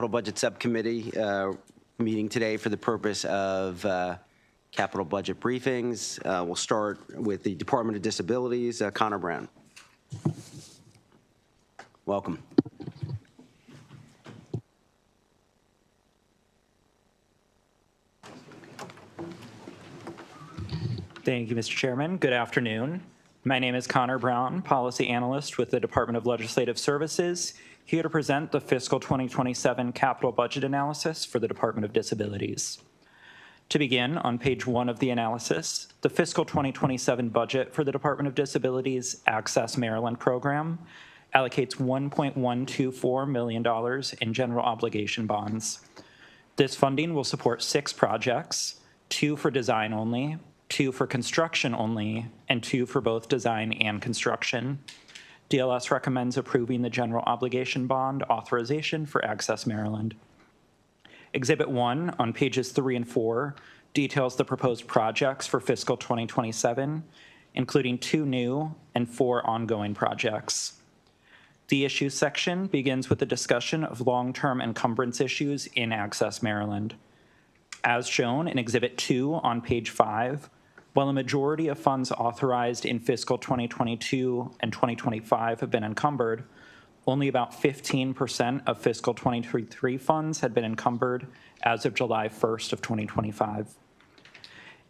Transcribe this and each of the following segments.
Capital Budget Subcommittee meeting today for the purpose of capital budget briefings. We'll start with the Department of Disabilities. Connor Brown. Welcome. Thank you, Mr. Chairman. Good afternoon. My name is Connor Brown, Policy Analyst with the Department of Legislative Services, here to present the fiscal 2027 capital budget analysis for the Department of Disabilities. To begin, on page 1 of the analysis, the fiscal 2027 budget for the Department of Disabilities Access Maryland program allocates $1.124 million in general obligation bonds. This funding will support 6 projects, 2 for design only, 2 for construction only, and 2 for both design and construction. DLS recommends approving the general obligation bond authorization for Access Maryland. Exhibit 1 on pages 3 and 4 details the proposed projects for fiscal 2027, including 2 new and 4 ongoing projects. The issues section begins with a discussion of long-term encumbrance issues in Access Maryland. As shown in Exhibit 2 on page 5, while a majority of funds authorized in fiscal 2022 and 2025 have been encumbered, only about 15% of fiscal 2023 funds had been encumbered as of July 1st of 2025.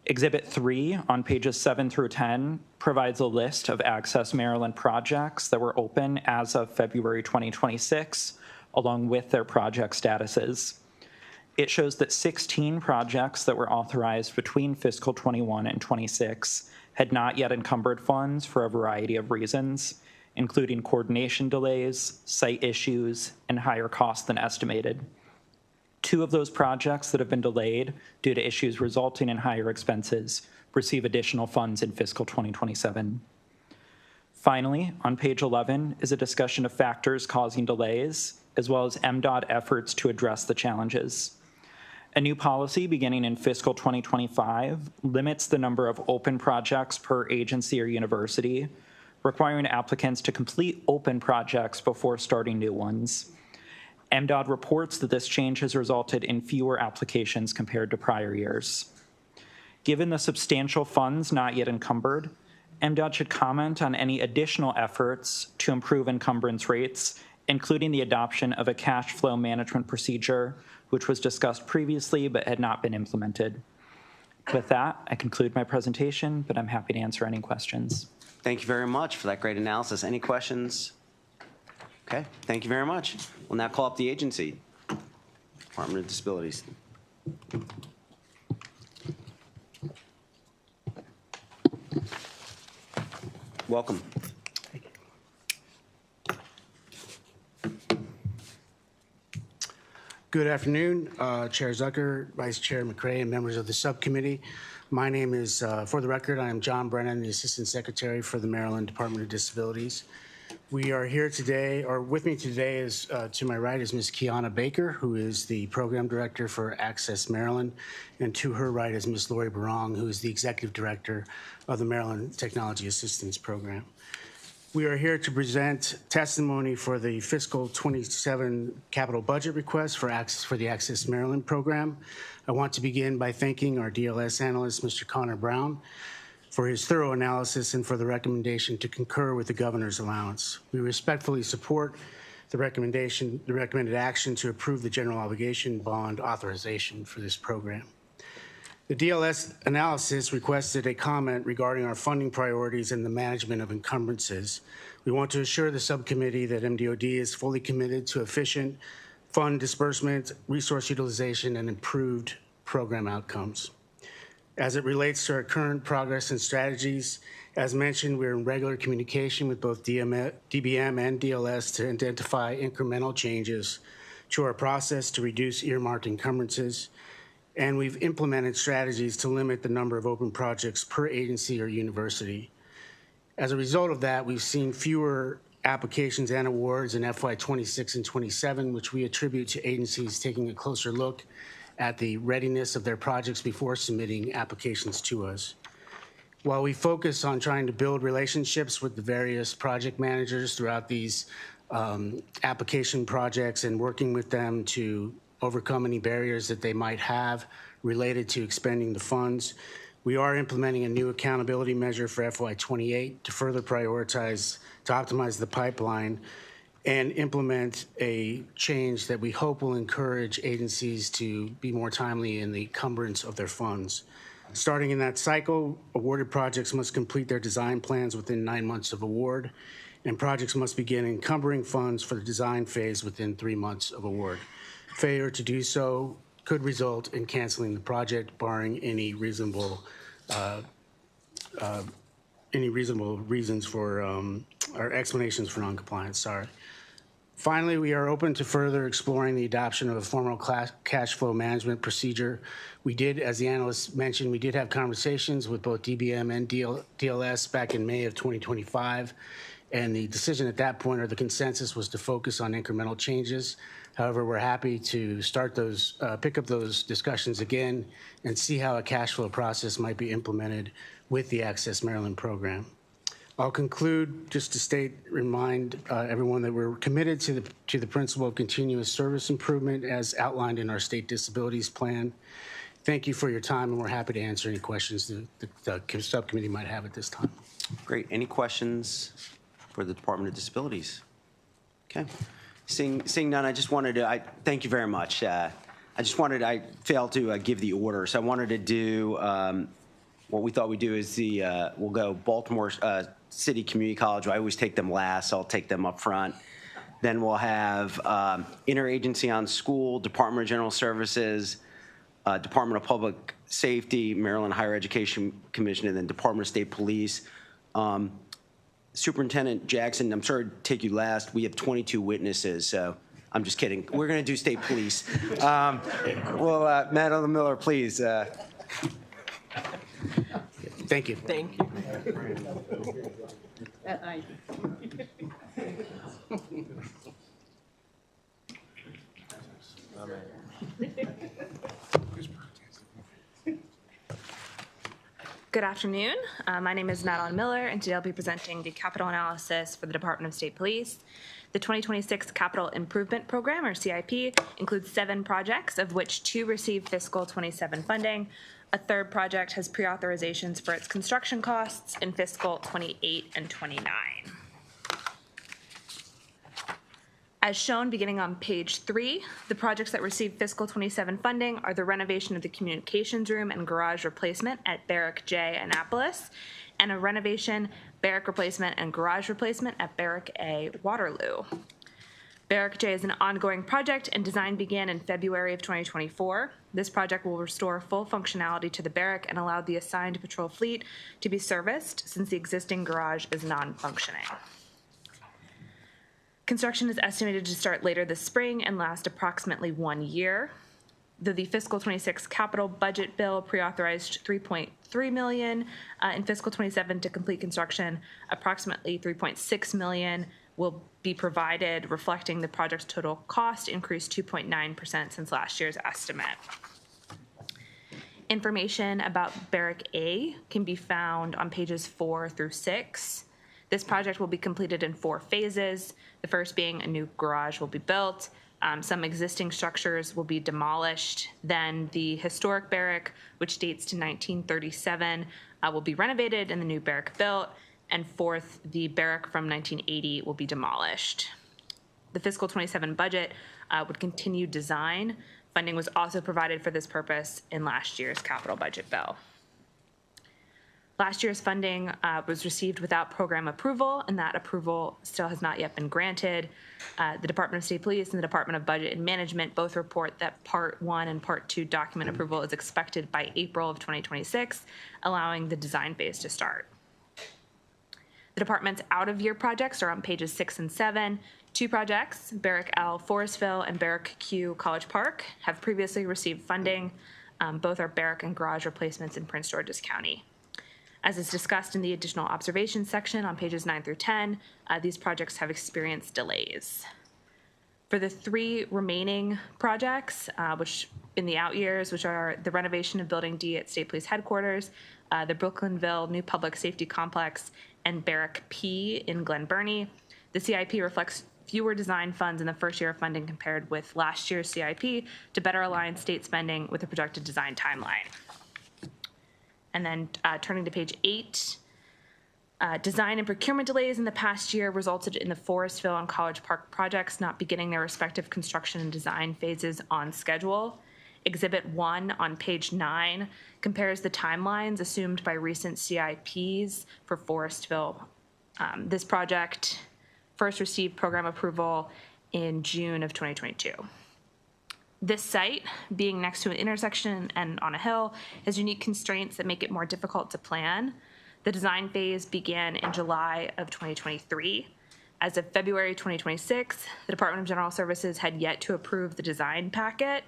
Exhibit 3 on pages 7 through 10 provides a list of Access Maryland projects that were open as of February 2026, along with their project statuses. It shows that 16 projects that were authorized between fiscal 21 and 26 had not yet encumbered funds for a variety of reasons, including coordination delays, site issues, and higher costs than estimated. 2 of those projects that have been delayed due to issues resulting in higher expenses receive additional funds in fiscal 2027. Finally, on page 11 is a discussion of factors causing delays, as well as MDOT efforts to address the challenges. A new policy beginning in fiscal 2025 limits the number of open projects per agency or university, requiring applicants to complete open projects before starting new ones. MDOT reports that this change has resulted in fewer applications compared to prior years. Given the substantial funds not yet encumbered, MDOT should comment on any additional efforts to improve encumbrance rates, including the adoption of a cash flow management procedure, which was discussed previously but had not been implemented. With that, I conclude my presentation, but I'm happy to answer any questions. Thank you very much for that great analysis. Any questions? Okay, thank you very much. We'll now call up the agency, Department of Disabilities. Welcome. Good afternoon, Chair Zucker, Vice Chair McRae, and members of the subcommittee. My name is, for the record, I am John Brennan, the Assistant Secretary for the Maryland Department of Disabilities. We are here today, or with me today is, to my right is Ms. Kiana Baker, who is the Program Director for Access Maryland, and to her right is Ms. Lori Barong, who is the Executive Director of the Maryland Technology Assistance Program. We are here to present testimony for the fiscal 27 capital budget request for the Access Maryland program. I want to begin by thanking our DLS analyst, Mr. Connor Brown, for his thorough analysis and for the recommendation to concur with the governor's allowance. We respectfully support the recommended action to approve the general obligation bond authorization for this program. The DLS analysis requested a comment regarding our funding priorities and the management of encumbrances. We want to assure the subcommittee that MDOD is fully committed to efficient fund disbursement, resource utilization, and improved program outcomes. As it relates to our current progress and strategies, as mentioned, we're in regular communication with both DBM and DLS to identify incremental changes to our process to reduce earmarked encumbrances. And we've implemented strategies to limit the number of open projects per agency or university. As a result of that, we've seen fewer applications and awards in FY 26 and 27, which we attribute to agencies taking a closer look at the readiness of their projects before submitting applications to us. While we focus on trying to build relationships with the various project managers throughout these application projects and working with them to overcome any barriers that they might have related to expending the funds. We are implementing a new accountability measure for FY28 to further prioritize, to optimize the pipeline and implement a change that we hope will encourage agencies to be more timely in the encumbrance of their funds. Starting in that cycle, awarded projects must complete their design plans within 9 months of award, and projects must begin encumbering funds for the design phase within 3 months of award. Failure to do so could result in canceling the project, barring any reasonable reasons for or explanations for noncompliance. Sorry. Finally, we are open to further exploring the adoption of a formal cash flow management procedure. We did, as the analyst mentioned, we did have conversations with both DBM and DLS back in May of 2025, and the decision at that point, or the consensus, was to focus on incremental changes. However, we're happy to start those, pick up those discussions again and see how a cash flow process might be implemented with the Access Maryland program. I'll conclude just to remind everyone that we're committed to the principle of continuous service improvement as outlined in our state disabilities plan. Thank you for your time, and we're happy to answer any questions the subcommittee might have at this time. Great. Any questions for the Department of Disabilities? Okay. Seeing none, I just wanted to, thank you very much. I failed to give the order, so I wanted to do, what we thought we'd do is we'll go Baltimore City Community College. I always take them last, so I'll take them up front. Then we'll have Interagency on School, Department of General Services, Department of Public Safety, Maryland Higher Education Commission, and then Department of State Police. Superintendent Jackson, I'm sorry to take you last. We have 22 witnesses, so I'm just kidding. We're going to do State Police. Well, Madam Miller, please. Thank you. Thank you. Good afternoon. My name is Madeline Miller, and today I'll be presenting the capital analysis for the Department of State Police. The 2026 Capital Improvement Program, or CIP, includes 7 projects, of which 2 received fiscal 27 funding. A third project has pre-authorizations for its construction costs in fiscal 28 and 29. As shown beginning on page 3, the projects that received fiscal 27 funding are the renovation of the communications room and garage replacement at Barrack J, Annapolis, and a renovation, barrack replacement, and garage replacement at Barrack A, Waterloo. Barrack J is an ongoing project, and design began in February of 2024. This project will restore full functionality to the barrack and allow the assigned patrol fleet to be serviced since the existing garage is non-functioning. Construction is estimated to start later this spring and last approximately 1 year. Though the fiscal 26 capital budget bill pre-authorized $3.3 million in fiscal 27 to complete construction, approximately $3.6 million will be provided, reflecting the project's total cost increase 2.9% since last year's estimate. Information about Barrack A can be found on pages 4 through 6. This project will be completed in 4 phases. The first being a new garage will be built. Some existing structures will be demolished. Then the historic barrack, which dates to 1937, will be renovated and the new barrack built. And fourth, the barrack from 1980 will be demolished. The fiscal 27 budget would continue design. Funding was also provided for this purpose in last year's capital budget bill. Last year's funding was received without program approval, and that approval still has not yet been granted. The Department of State Police and the Department of Budget and Management both report that Part 1 and Part 2 document approval is expected by April of 2026, allowing the design phase to start. The department's out-of-year projects are on pages 6 and 7. 2 projects, Barrack L, Forestville, and Barrack Q, College Park, have previously received funding. Both are barrack and garage replacements in Prince George's County. As is discussed in the additional observations section on pages 9 through 10, these projects have experienced delays. For the 3 remaining projects, which in the out years, which are the renovation of Building D at State Police Headquarters, the Brooklynville New Public Safety Complex, and Barrack P in Glen Burnie, the CIP reflects fewer design funds in the first year of funding compared with last year's CIP to better align state spending with the projected design timeline. And then turning to page 8, design and procurement delays in the past year resulted in the Forestville and College Park projects not beginning their respective construction and design phases on schedule. Exhibit 1 on page 9 compares the timelines assumed by recent CIPs for Forestville. This project first received program approval in June of 2022. This site, being next to an intersection and on a hill, has unique constraints that make it more difficult to plan. The design phase began in July of 2023. As of February 2026, the Department of General Services had yet to approve the design packet.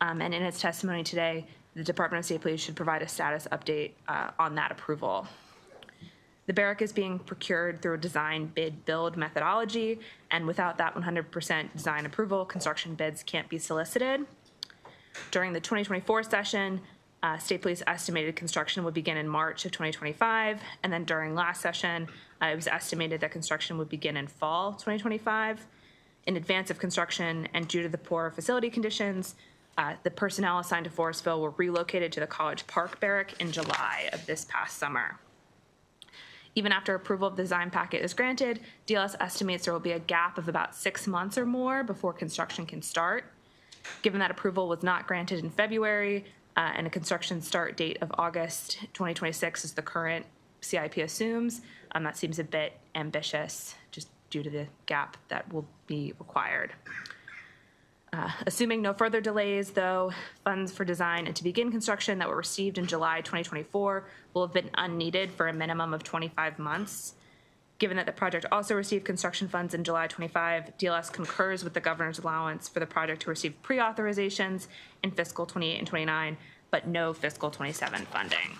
And in its testimony today, the Department of State Police should provide a status update on that approval. The barrack is being procured through a design bid build methodology, and without that 100% design approval, construction bids can't be solicited. During the 2024 session, State Police estimated construction would begin in March of 2025, and then during last session, it was estimated that construction would begin in fall 2025. In advance of construction and due to the poor facility conditions, the personnel assigned to Forestville were relocated to the College Park barrack in July of this past summer. Even after approval of the design packet is granted, DLS estimates there will be a gap of about 6 months or more before construction can start. Given that approval was not granted in February and a construction start date of August 2026 is the current CIP assumes, that seems a bit ambitious just due to the gap that will be required. Assuming no further delays, though, funds for design and to begin construction that were received in July 2024 will have been unneeded for a minimum of 25 months. Given that the project also received construction funds in July 25, DLS concurs with the governor's allowance for the project to receive pre-authorizations in fiscal 28 and 29, but no fiscal 27 funding.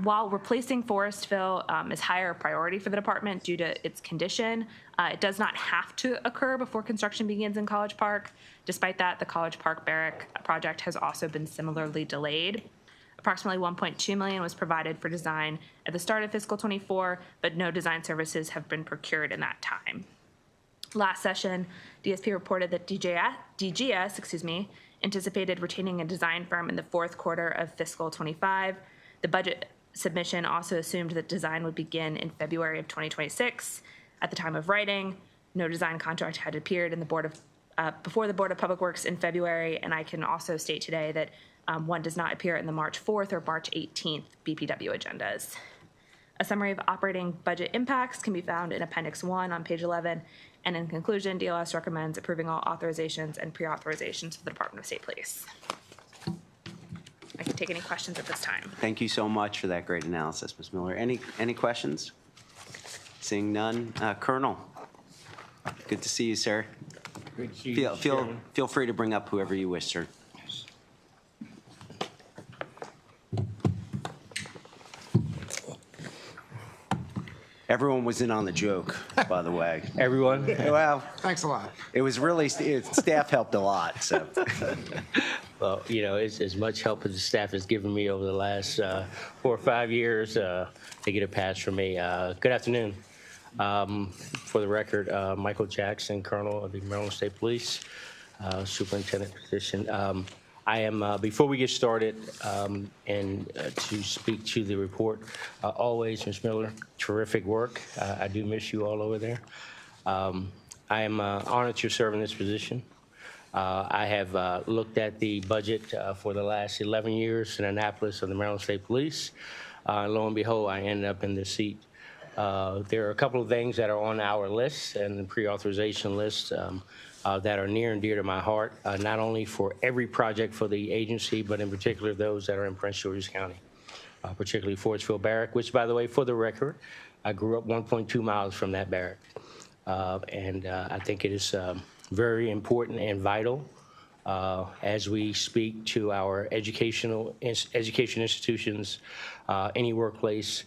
While replacing Forestville is higher priority for the department due to its condition, it does not have to occur before construction begins in College Park. Despite that, the College Park barrack project has also been similarly delayed. Approximately $1.2 million was provided for design at the start of fiscal 24, but no design services have been procured in that time. Last session, DSP reported that DGS anticipated retaining a design firm in the fourth quarter of fiscal 25. The budget submission also assumed that design would begin in February of 2026. At the time of writing, no design contract had appeared in the before the Board of Public Works in February, and I can also state today that one does not appear in the March 4th or March 18th BPW agendas. A summary of operating budget impacts can be found in Appendix 1 on page 11, and in conclusion, DLS recommends approving all authorizations and pre-authorizations for the Department of State Police. I can take any questions at this time. Thank you so much for that great analysis, Ms. Miller. Any questions? Seeing none. Colonel, good to see you, sir. Good to see you, Feel free to bring up whoever you wish, sir. Everyone was in on the joke, by the way. Everyone? Well, Thanks a lot. it was really, staff helped a lot, so. Well, you know, it's as much help as the staff has given me over the last 4 or 5 years. They get a pass from me. Good afternoon. For the record, Michael Jackson, Colonel of the Maryland State Police, Superintendent position. I am, before we get started, and to speak to the report, always, Ms. Miller, terrific work. I do miss you all over there. I am honored to serve in this position. I have looked at the budget for the last 11 years in Annapolis of the Maryland State Police. Lo and behold, I ended up in this seat. There are a couple of things that are on our list and the pre-authorization list that are near and dear to my heart, not only for every project for the agency, but in particular those that are in Prince George's County, particularly Forestville Barrack, which, by the way, for the record, I grew up 1.2 miles from that barrack. And I think it is very important and vital as we speak to our education institutions, any workplace,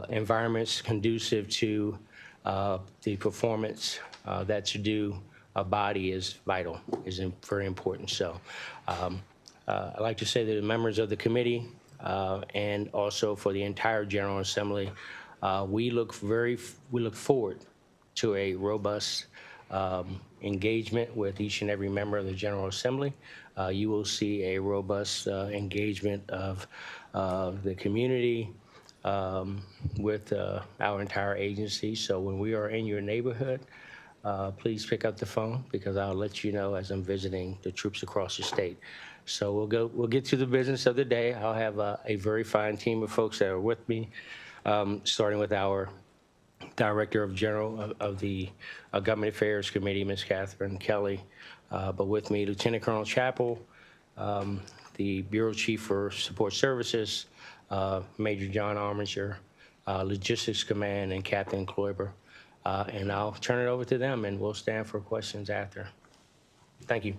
environments conducive to the performance that's due a body is vital, is very important. So I'd like to say that the members of the committee and also for the entire General Assembly, we look forward to a robust engagement with each and every member of the General Assembly. You will see a robust engagement of the community with our entire agency. So when we are in your neighborhood, please pick up the phone because I'll let you know as I'm visiting the troops across the state. So we'll get to the business of the day. I'll have a very fine team of folks that are with me, starting with our Director of the Government Affairs Committee, Ms. Catherine Kelly, but with me, Lieutenant Colonel Chappell, the Bureau Chief for Support Services, Major John Arminger, Logistics Command, and Captain Kloiber. And I'll turn it over to them, and we'll stand for questions after. Thank you.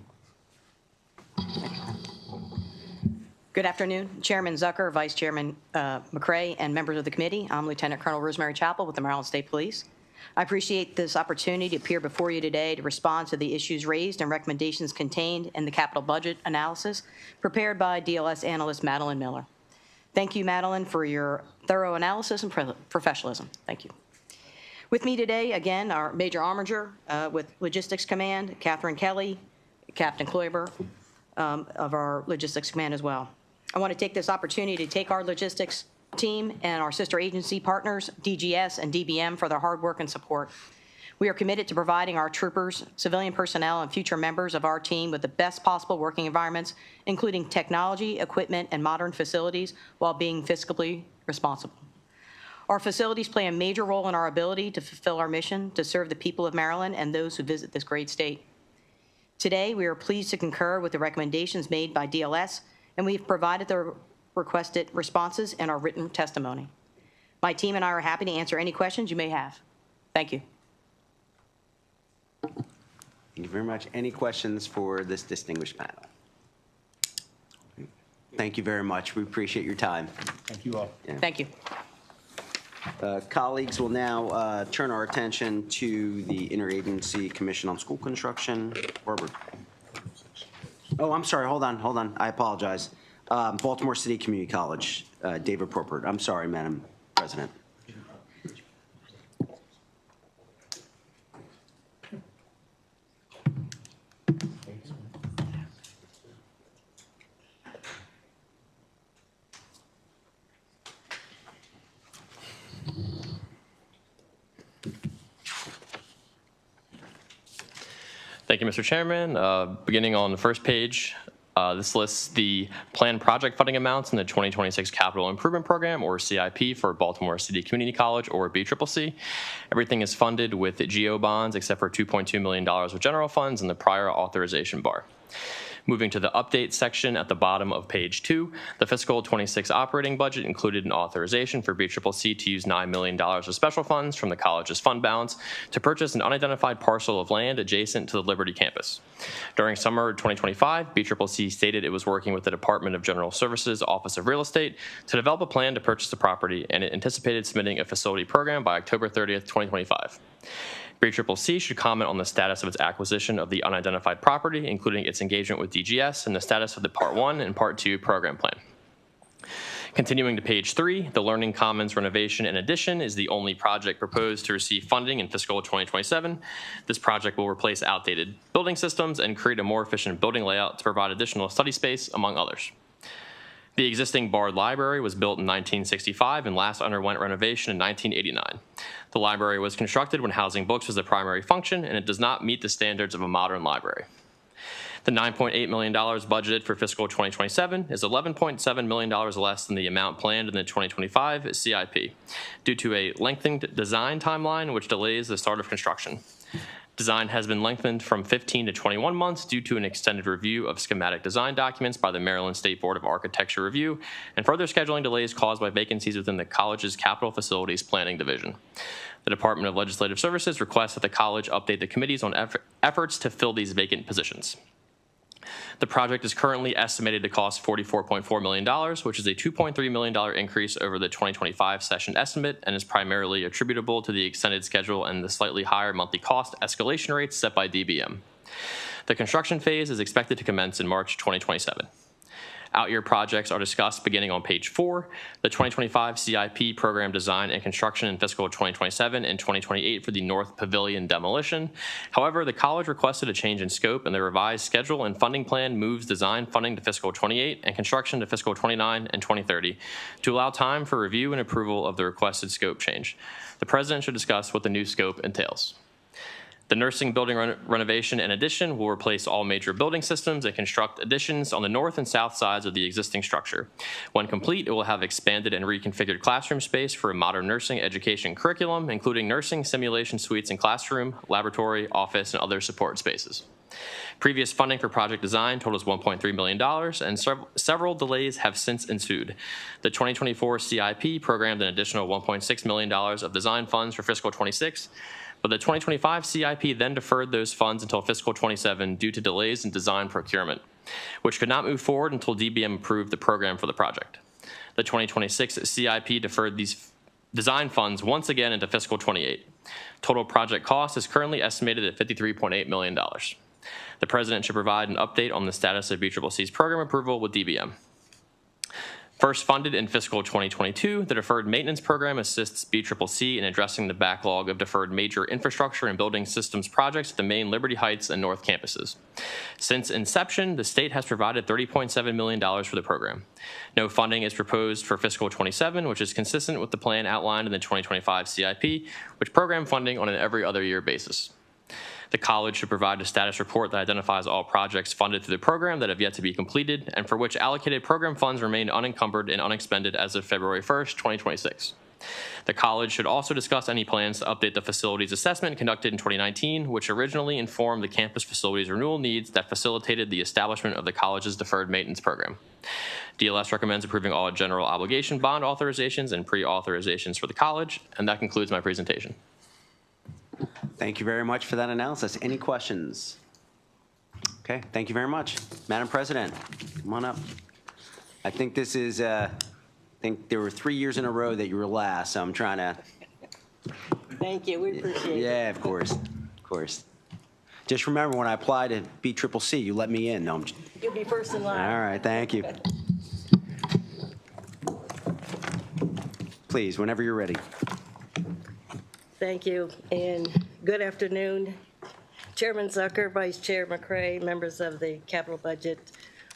Good afternoon, Chairman Zucker, Vice Chairman McCray, and members of the committee. I'm Lieutenant Colonel Rosemary Chappell with the Maryland State Police. I appreciate this opportunity to appear before you today to respond to the issues raised and recommendations contained in the capital budget analysis prepared by DLS analyst Madeline Miller. Thank you, Madeline, for your thorough analysis and professionalism. Thank you. With me today, again, our Major Arminger with Logistics Command, Catherine Kelly, Captain Kloiber of our Logistics Command as well. I want to take this opportunity to take our logistics team and our sister agency partners, DGS and DBM, for their hard work and support. We are committed to providing our troopers, civilian personnel, and future members of our team with the best possible working environments, including technology, equipment, and modern facilities, while being fiscally responsible. Our facilities play a major role in our ability to fulfill our mission to serve the people of Maryland and those who visit this great state. Today, we are pleased to concur with the recommendations made by DLS, and we've provided the requested responses in our written testimony. My team and I are happy to answer any questions you may have. Thank you. Thank you very much. Any questions for this distinguished panel? Thank you very much. We appreciate your time. Thank you all. Yeah. Thank you. Colleagues, will now turn our attention to the Interagency Commission on School Construction. Barbara. Oh, I'm sorry. Hold on. I apologize. Baltimore City Community College, David Propert. I'm sorry, Madam President. Thank you, Mr. Chairman. Beginning on the first page, this lists the planned project funding amounts in the 2026 Capital Improvement Program, or CIP, for Baltimore City Community College, or BCCC. Everything is funded with GO bonds, except for $2.2 million of general funds in the prior authorization bar. Moving to the update section at the bottom of page 2, the fiscal 26 operating budget included an authorization for BCCC to use $9 million of special funds from the college's fund balance to purchase an unidentified parcel of land adjacent to the Liberty campus. During summer 2025, BCCC stated it was working with the Department of General Services Office of Real Estate to develop a plan to purchase the property, and it anticipated submitting a facility program by October 30th, 2025. BCCC should comment on the status of its acquisition of the unidentified property, including its engagement with DGS and the status of the Part 1 and Part 2 program plan. Continuing to page 3, the Learning Commons renovation and addition is the only project proposed to receive funding in fiscal 2027. This project will replace outdated building systems and create a more efficient building layout to provide additional study space, among others. The existing Bard Library was built in 1965 and last underwent renovation in 1989. The library was constructed when housing books was the primary function, and it does not meet the standards of a modern library. The $9.8 million budgeted for fiscal 2027 is $11.7 million less than the amount planned in the 2025 CIP, due to a lengthened design timeline which delays the start of construction. Design has been lengthened from 15 to 21 months due to an extended review of schematic design documents by the Maryland State Board of Architecture Review, and further scheduling delays caused by vacancies within the college's Capital Facilities Planning Division. The Department of Legislative Services requests that the college update the committees on efforts to fill these vacant positions. The project is currently estimated to cost $44.4 million, which is a $2.3 million increase over the 2025 session estimate, and is primarily attributable to the extended schedule and the slightly higher monthly cost escalation rates set by DBM. The construction phase is expected to commence in March 2027. out-year projects are discussed beginning on page 4. The 2025 CIP program design and construction in fiscal 2027 and 2028 for the North Pavilion demolition. However, the college requested a change in scope, and the revised schedule and funding plan moves design funding to fiscal 28 and construction to fiscal 29 and 2030 to allow time for review and approval of the requested scope change. The president should discuss what the new scope entails. The nursing building renovation and addition will replace all major building systems and construct additions on the north and south sides of the existing structure. When complete, it will have expanded and reconfigured classroom space for a modern nursing education curriculum, including nursing simulation suites and classroom, laboratory, office, and other support spaces. Previous funding for project design totals $1.3 million, and several delays have since ensued. The 2024 CIP programmed an additional $1.6 million of design funds for fiscal 26, but the 2025 CIP then deferred those funds until fiscal 27 due to delays in design procurement, which could not move forward until DBM approved the program for the project. The 2026 CIP deferred these design funds once again into fiscal 28. Total project cost is currently estimated at $53.8 million. The president should provide an update on the status of BCCC's program approval with DBM. First funded in fiscal 2022, the Deferred Maintenance Program assists BCCC in addressing the backlog of deferred major infrastructure and building systems projects at the main Liberty Heights and North campuses. Since inception, the state has provided $30.7 million for the program. No funding is proposed for fiscal 27, which is consistent with the plan outlined in the 2025 CIP, which program funding on an every other year basis. The college should provide a status report that identifies all projects funded through the program that have yet to be completed and for which allocated program funds remain unencumbered and unexpended as of February 1st, 2026. The college should also discuss any plans to update the facilities assessment conducted in 2019, which originally informed the campus facilities renewal needs that facilitated the establishment of the college's deferred maintenance program. DLS recommends approving all general obligation bond authorizations and pre-authorizations for the college, and that concludes my presentation. Thank you very much for that analysis. Any questions? Okay, thank you very much. Madam President, come on up. I think this is, I think there were 3 years in a row that you were last, so I'm trying to. Thank you, we appreciate it. Yeah, of course, of course. Just remember, when I apply to BCCC, you let me in. No, You'll be first in line. all right, thank you. Please, whenever you're ready. Thank you, and good afternoon. Chairman Zucker, Vice Chair McCray, members of the Capital Budget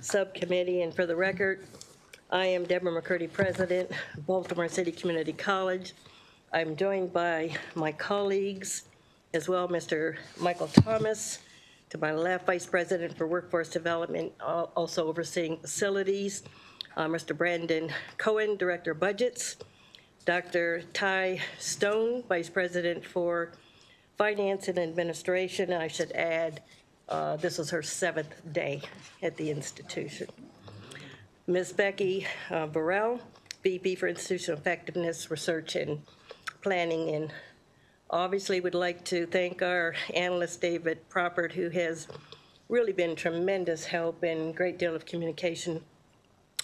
Subcommittee, and for the record, I am Deborah McCurdy, President, Baltimore City Community College. I'm joined by my colleagues as well, Mr. Michael Thomas, to my left, Vice President for Workforce Development, also overseeing facilities, Mr. Brandon Cohen, Director of Budgets, Dr. Ty Stone, Vice President for Finance and Administration. I should add, this is her 7th day at the institution. Ms. Becky Burrell, VP for Institutional Effectiveness, Research and Planning. And obviously would like to thank our analyst, David Proppert, who has really been tremendous help and great deal of communication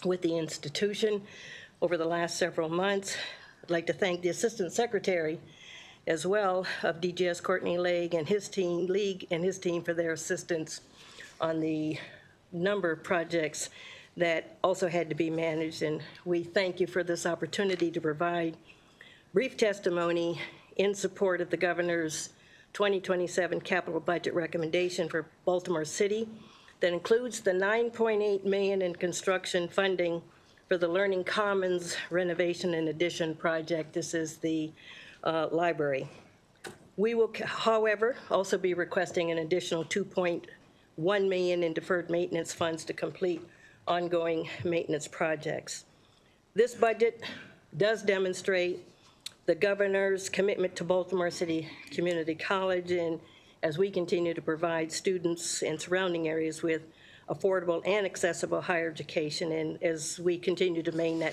with the institution over the last several months. I'd like to thank the Assistant Secretary as well of DGS, Courtney League and his team for their assistance on the number of projects that also had to be managed. And we thank you for this opportunity to provide brief testimony in support of the governor's 2027 capital budget recommendation for Baltimore City that includes the $9.8 million in construction funding for the Learning Commons renovation and addition project. This is the library. We will, however, also be requesting an additional $2.1 million in deferred maintenance funds to complete ongoing maintenance projects. This budget does demonstrate the governor's commitment to Baltimore City Community College, and as we continue to provide students and surrounding areas with affordable and accessible higher education, and as we continue to maintain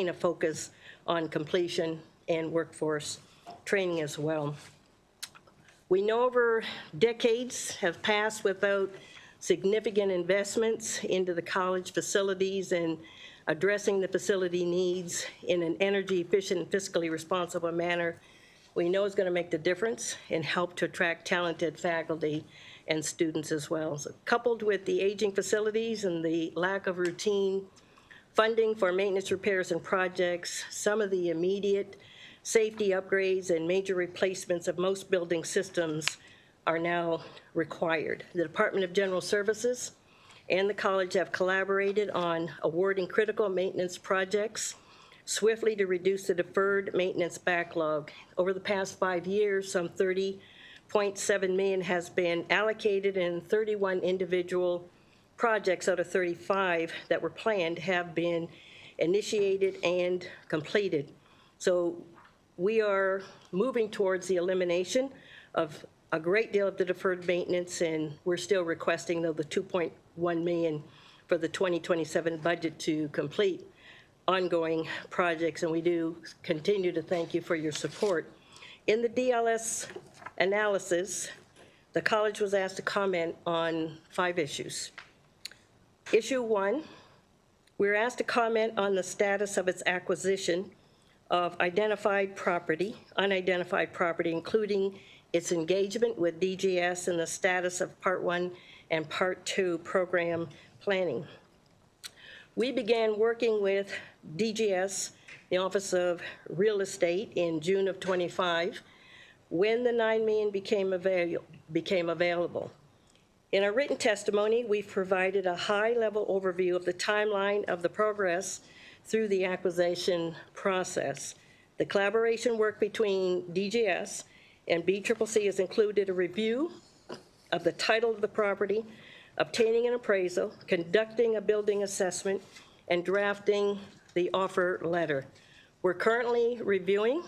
a focus on completion and workforce training as well. We know over decades have passed without significant investments into the college facilities, and addressing the facility needs in an energy efficient and fiscally responsible manner we know is going to make the difference and help to attract talented faculty and students as well. So coupled with the aging facilities and the lack of routine funding for maintenance, repairs, and projects, some of the immediate safety upgrades and major replacements of most building systems are now required. The Department of General Services and the college have collaborated on awarding critical maintenance projects swiftly to reduce the deferred maintenance backlog. Over the past 5 years, some $30.7 million has been allocated, and 31 individual projects out of 35 that were planned have been initiated and completed. So we are moving towards the elimination of a great deal of the deferred maintenance, and we're still requesting, though, the $2.1 million for the 2027 budget to complete ongoing projects, and we do continue to thank you for your support. In the DLS analysis, the college was asked to comment on 5 issues. Issue 1, we were asked to comment on the status of its acquisition of unidentified property, including its engagement with DGS and the status of Part 1 and Part 2 program planning. We began working with DGS, the Office of Real Estate, in June of '25, when the $9 million became available. In our written testimony, we've provided a high-level overview of the timeline of the progress through the acquisition process. The collaboration work between DGS and BCCC has included a review of the title of the property, obtaining an appraisal, conducting a building assessment, and drafting the offer letter. We're currently reviewing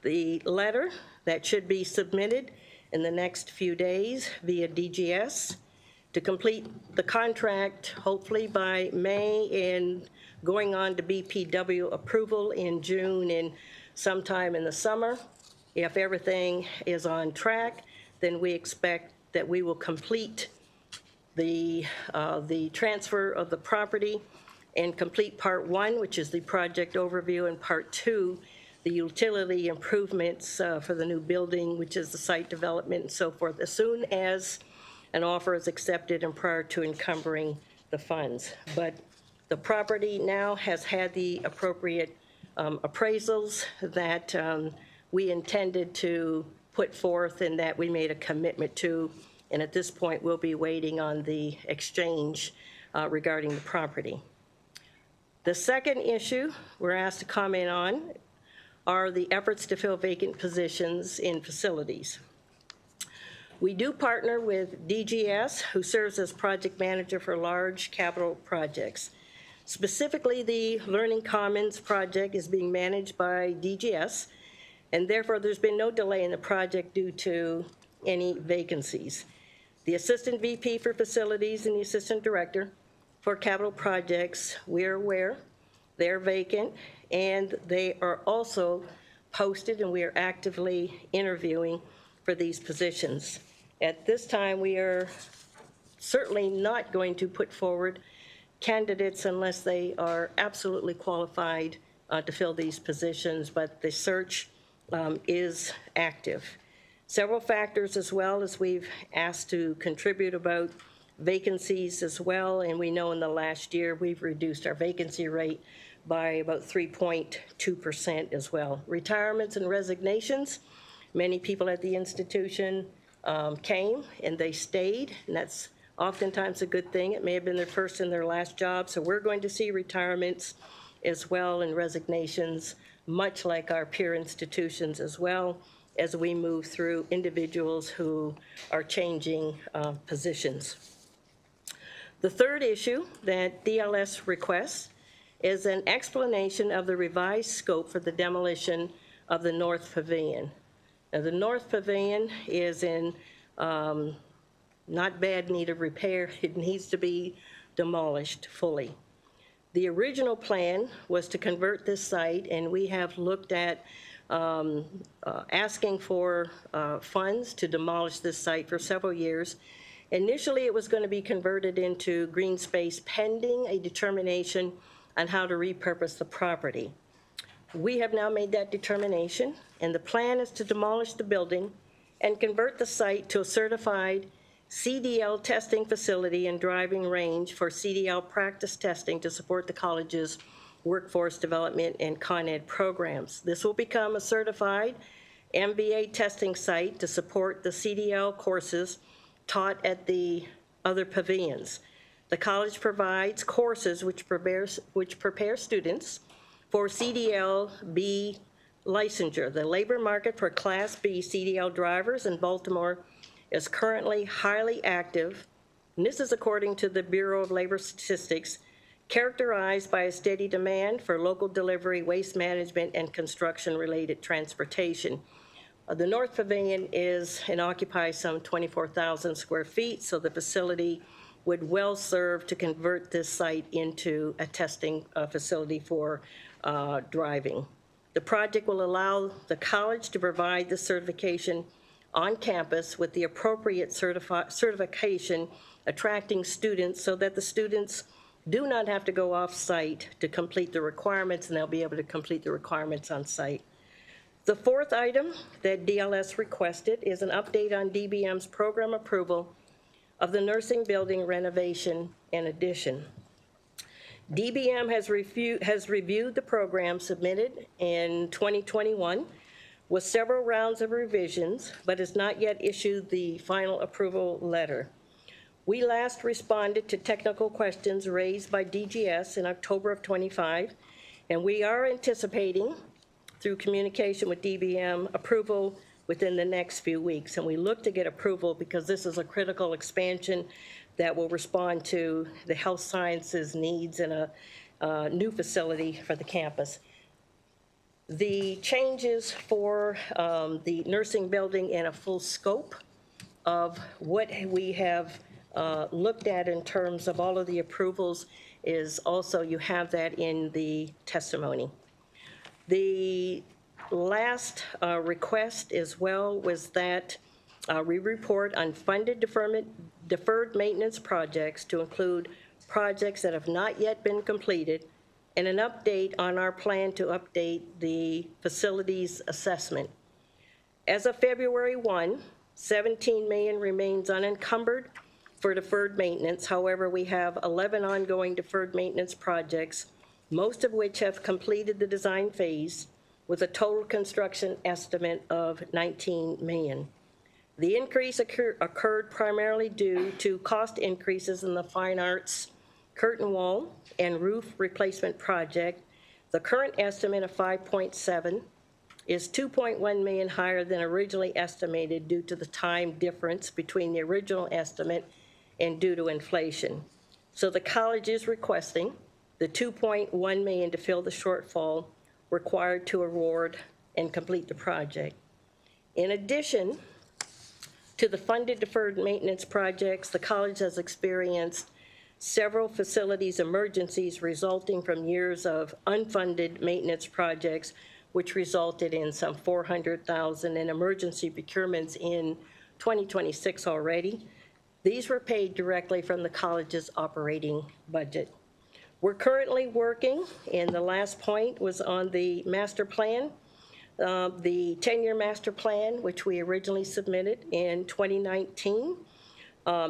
the letter that should be submitted in the next few days via DGS to complete the contract, hopefully by May, and going on to BPW approval in June and sometime in the summer. If everything is on track, then we expect that we will complete the transfer of the property and complete Part 1, which is the project overview, and Part 2, the utility improvements for the new building, which is the site development and so forth, as soon as an offer is accepted and prior to encumbering the funds. But the property now has had the appropriate appraisals that we intended to put forth and that we made a commitment to. And at this point, we'll be waiting on the exchange regarding the property. The second issue we're asked to comment on are the efforts to fill vacant positions in facilities. We do partner with DGS, who serves as project manager for large capital projects. Specifically, the Learning Commons project is being managed by DGS, and therefore there's been no delay in the project due to any vacancies. The Assistant VP for Facilities and the Assistant Director for Capital Projects, we're aware they're vacant, and they are also posted, and we are actively interviewing for these positions. At this time, we are certainly not going to put forward candidates unless they are absolutely qualified to fill these positions, but the search is active. Several factors as well, as we've asked to contribute about vacancies as well, and we know in the last year we've reduced our vacancy rate by about 3.2% as well. Retirements and resignations, many people at the institution came and they stayed, and that's oftentimes a good thing. It may have been their first and their last job, so we're going to see retirements as well and resignations, much like our peer institutions as well, as we move through individuals who are changing positions. The third issue that DLS requests is an explanation of the revised scope for the demolition of the North Pavilion. Now, the North Pavilion is in not bad need of repair. It needs to be demolished fully. The original plan was to convert this site, and we have looked at asking for funds to demolish this site for several years. Initially, it was going to be converted into green space pending a determination on how to repurpose the property. We have now made that determination, and the plan is to demolish the building and convert the site to a certified CDL testing facility and driving range for CDL practice testing to support the college's workforce development and Con Ed programs. This will become a certified MBA testing site to support the CDL courses taught at the other pavilions. The college provides courses which prepare students for CDL B licensure. The labor market for Class B CDL drivers in Baltimore is currently highly active, and this is according to the Bureau of Labor Statistics, characterized by a steady demand for local delivery, waste management, and construction-related transportation. The North Pavilion is and occupies some 24,000 square feet, so the facility would well serve to convert this site into a testing facility for driving. The project will allow the college to provide the certification on campus with the appropriate certification attracting students so that the students do not have to go off-site to complete the requirements, and they'll be able to complete the requirements on site. The fourth item that DLS requested is an update on DBM's program approval of the nursing building renovation and addition. DBM has reviewed the program submitted in 2021 with several rounds of revisions, but has not yet issued the final approval letter. We last responded to technical questions raised by DGS in October of 25, and we are anticipating, through communication with DBM, approval within the next few weeks. And we look to get approval because this is a critical expansion that will respond to the health sciences needs in a new facility for the campus. The changes for the nursing building and a full scope of what we have looked at in terms of all of the approvals is also, you have that in the testimony. The last request as well was that we report on funded deferred maintenance projects to include projects that have not yet been completed, and an update on our plan to update the facilities assessment. As of February 1, $17 million remains unencumbered for deferred maintenance. However, we have 11 ongoing deferred maintenance projects, most of which have completed the design phase with a total construction estimate of $19 million. The increase occurred primarily due to cost increases in the fine arts curtain wall and roof replacement project. The current estimate of 5.7 is 2.1 million higher than originally estimated due to the time difference between the original estimate and due to inflation. So the college is requesting the 2.1 million to fill the shortfall required to award and complete the project. In addition to the funded deferred maintenance projects, the college has experienced several facilities emergencies resulting from years of unfunded maintenance projects, which resulted in some $400,000 in emergency procurements in 2026 already. These were paid directly from the college's operating budget. We're currently working, and the last point was on the master plan, the 10-year master plan, which we originally submitted in 2019.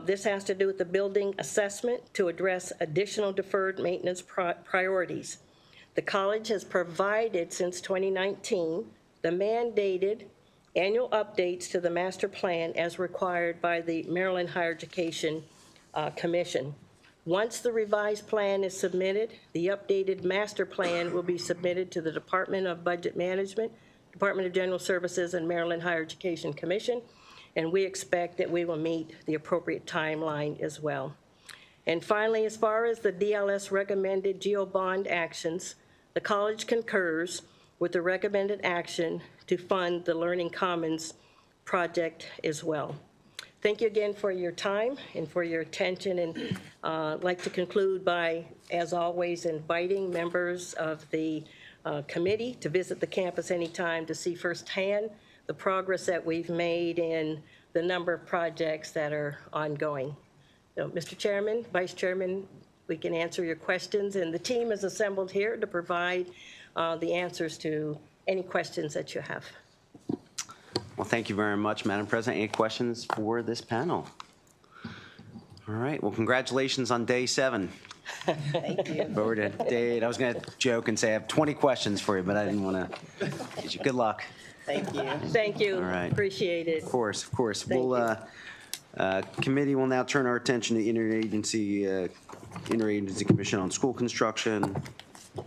This has to do with the building assessment to address additional deferred maintenance priorities. The college has provided since 2019 the mandated annual updates to the master plan as required by the Maryland Higher Education Commission. Once the revised plan is submitted, the updated master plan will be submitted to the Department of Budget Management, Department of General Services, and Maryland Higher Education Commission, and we expect that we will meet the appropriate timeline as well. And finally, as far as the DLS recommended GEO-bond actions, the college concurs with the recommended action to fund the Learning Commons project as well. Thank you again for your time and for your attention, and I'd like to conclude by, as always, inviting members of the committee to visit the campus anytime to see firsthand the progress that we've made in the number of projects that are ongoing. So, Mr. Chairman, Vice Chairman, we can answer your questions, and the team is assembled here to provide the answers to any questions that you have. Well, thank you very much, Madam President. Any questions for this panel? All right, well, congratulations on day 7. Thank you. Forward to day 8. I was going to joke and say I have 20 questions for you, but I didn't want to get you. Good luck. Thank you. Thank you. All right. Appreciate it. Of course, of course. Thank We'll, committee will now turn our attention to Interagency Commission on School Construction.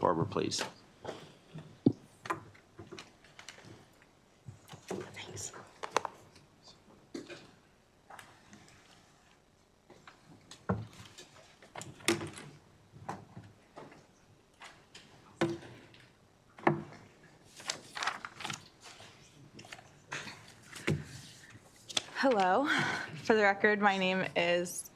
Barbara, please. Thanks. Hello. For the record, my name is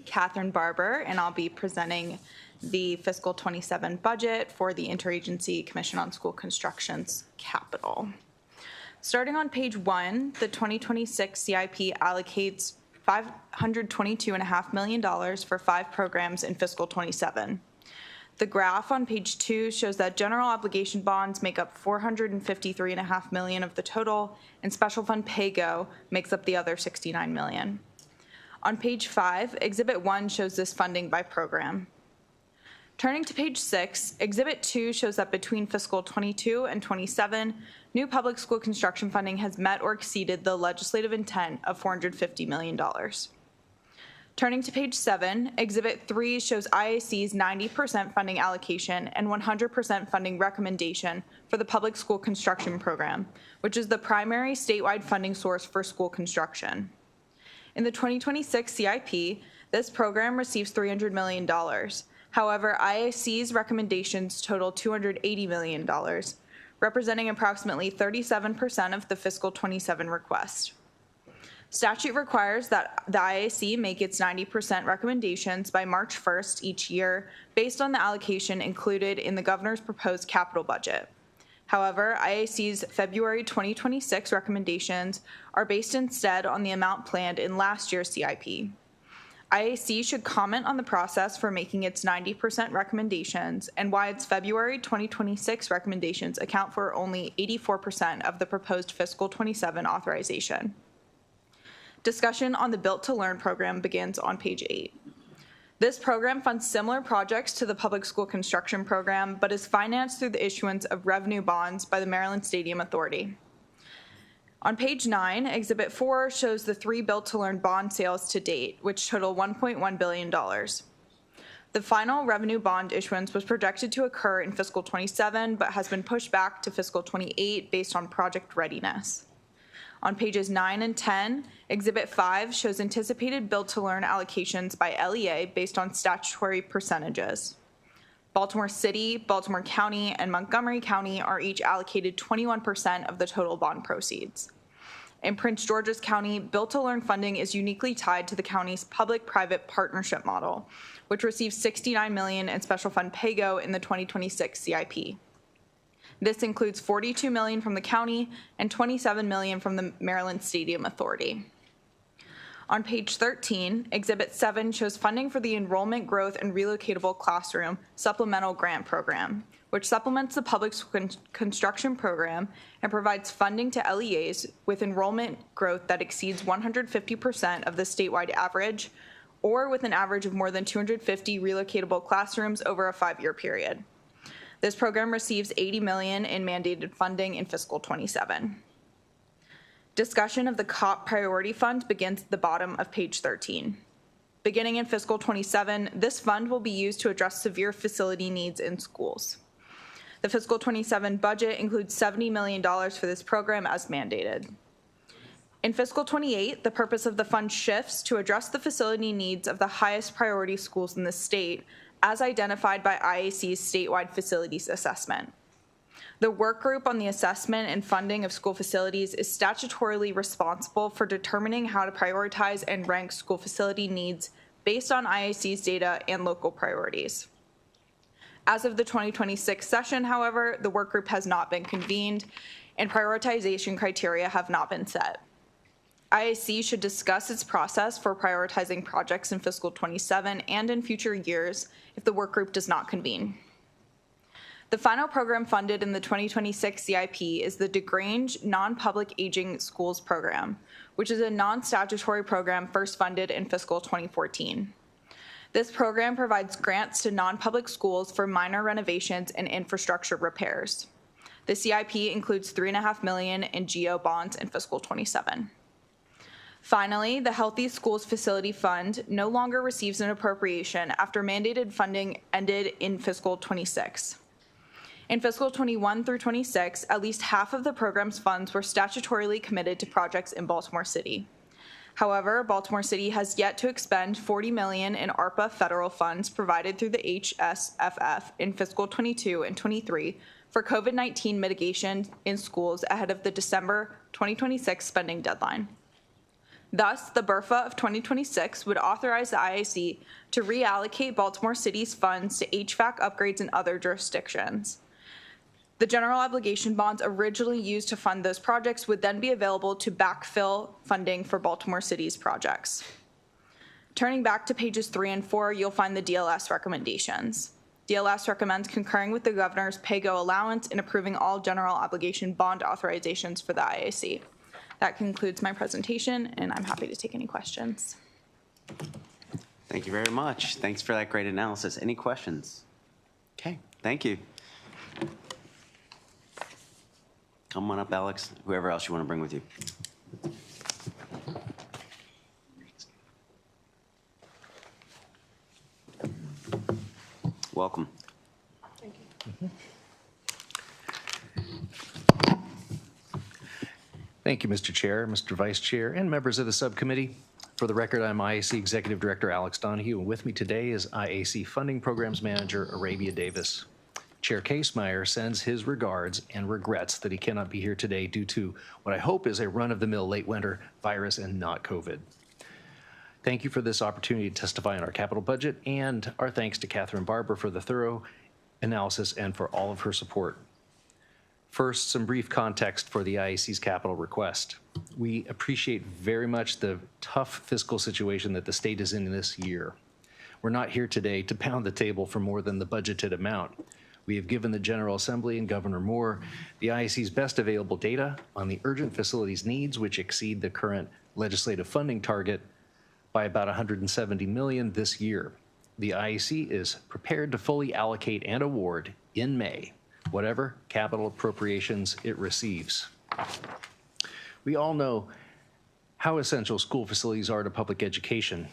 Catherine Barber, and I'll be presenting the fiscal 27 budget for the Interagency Commission on School Construction's capital. Starting on page 1, the 2026 CIP allocates $522.5 million for 5 programs in fiscal 27. The graph on page 2 shows that general obligation bonds make up $453.5 million of the total, and special fund pay-go makes up the other $69 million. On page 5, Exhibit 1 shows this funding by program. Turning to page 6, Exhibit 2 shows that between fiscal 22 and 27, new public school construction funding has met or exceeded the legislative intent of $450 million. Turning to page 7, Exhibit 3 shows IAC's 90% funding allocation and 100% funding recommendation for the public school construction program, which is the primary statewide funding source for school construction. In the 2026 CIP, this program receives $300 million. However, IAC's recommendations total $280 million, representing approximately 37% of the fiscal 27 request. Statute requires that the IAC make its 90% recommendations by March 1st each year based on the allocation included in the governor's proposed capital budget. However, IAC's February 2026 recommendations are based instead on the amount planned in last year's CIP. IAC should comment on the process for making its 90% recommendations and why its February 2026 recommendations account for only 84% of the proposed fiscal 27 authorization. Discussion on the Built to Learn program begins on page 8. This program funds similar projects to the public school construction program, but is financed through the issuance of revenue bonds by the Maryland Stadium Authority. On page 9, Exhibit 4 shows the 3 Built to Learn bond sales to date, which total $1.1 billion. The final revenue bond issuance was projected to occur in fiscal 27, but has been pushed back to fiscal 28 based on project readiness. On pages 9 and 10, Exhibit 5 shows anticipated Build to Learn allocations by LEA based on statutory percentages. Baltimore City, Baltimore County, and Montgomery County are each allocated 21% of the total bond proceeds. In Prince George's County, Build to Learn funding is uniquely tied to the county's public-private partnership model, which receives $69 million in special fund pay-go in the 2026 CIP. This includes $42 million from the county and $27 million from the Maryland Stadium Authority. On page 13, Exhibit 7 shows funding for the Enrollment Growth and Relocatable Classroom Supplemental Grant Program, which supplements the public construction program and provides funding to LEAs with enrollment growth that exceeds 150% of the statewide average, or with an average of more than 250 relocatable classrooms over a 5-year period. This program receives $80 million in mandated funding in fiscal 27. Discussion of the COP Priority Fund begins at the bottom of page 13. Beginning in fiscal 27, this fund will be used to address severe facility needs in schools. The fiscal 27 budget includes $70 million for this program as mandated. In fiscal 28, the purpose of the fund shifts to address the facility needs of the highest priority schools in the state, as identified by IAC's statewide facilities assessment. The work group on the assessment and funding of school facilities is statutorily responsible for determining how to prioritize and rank school facility needs based on IAC's data and local priorities. As of the 2026 session, however, the work group has not been convened and prioritization criteria have not been set. IAC should discuss its process for prioritizing projects in fiscal 27 and in future years if the work group does not convene. The final program funded in the 2026 CIP is the DeGrange Non-Public Aging Schools Program, which is a non-statutory program first funded in fiscal 2014. This program provides grants to non-public schools for minor renovations and infrastructure repairs. The CIP includes $3.5 million in GO bonds in fiscal 27. Finally, the Healthy Schools Facility Fund no longer receives an appropriation after mandated funding ended in fiscal 26. In fiscal 21 through 26, at least half of the program's funds were statutorily committed to projects in Baltimore City. However, Baltimore City has yet to expend $40 million in ARPA federal funds provided through the HSFF in fiscal 22 and 23 for COVID-19 mitigation in schools ahead of the December 2026 spending deadline. Thus, the BRFA of 2026 would authorize the IAC to reallocate Baltimore City's funds to HVAC upgrades in other jurisdictions. The general obligation bonds originally used to fund those projects would then be available to backfill funding for Baltimore City's projects. Turning back to pages 3 and 4, you'll find the DLS recommendations. DLS recommends concurring with the governor's pay-go allowance in approving all general obligation bond authorizations for the IAC. That concludes my presentation, and I'm happy to take any questions. Thank you very much. Thanks for that great analysis. Any questions? Okay, thank you. Come on up, Alex. Whoever else you want to bring with you. Welcome. Thank you. Thank you, Mr. Chair, Mr. Vice Chair, and members of the subcommittee. For the record, I'm IAC Executive Director Alex Donahue, and with me today is IAC Funding Programs Manager Arabia Davis. Chair Casemeyer sends his regards and regrets that he cannot be here today due to what I hope is a run-of-the-mill late winter virus and not COVID. Thank you for this opportunity to testify on our capital budget, and our thanks to Catherine Barber for the thorough analysis and for all of her support. First, some brief context for the IAC's capital request. We appreciate very much the tough fiscal situation that the state is in this year. We're not here today to pound the table for more than the budgeted amount. We have given the General Assembly and Governor Moore the IAC's best available data on the urgent facilities needs, which exceed the current legislative funding target by about $170 million this year. The IAC is prepared to fully allocate and award in May whatever capital appropriations it receives. We all know how essential school facilities are to public education,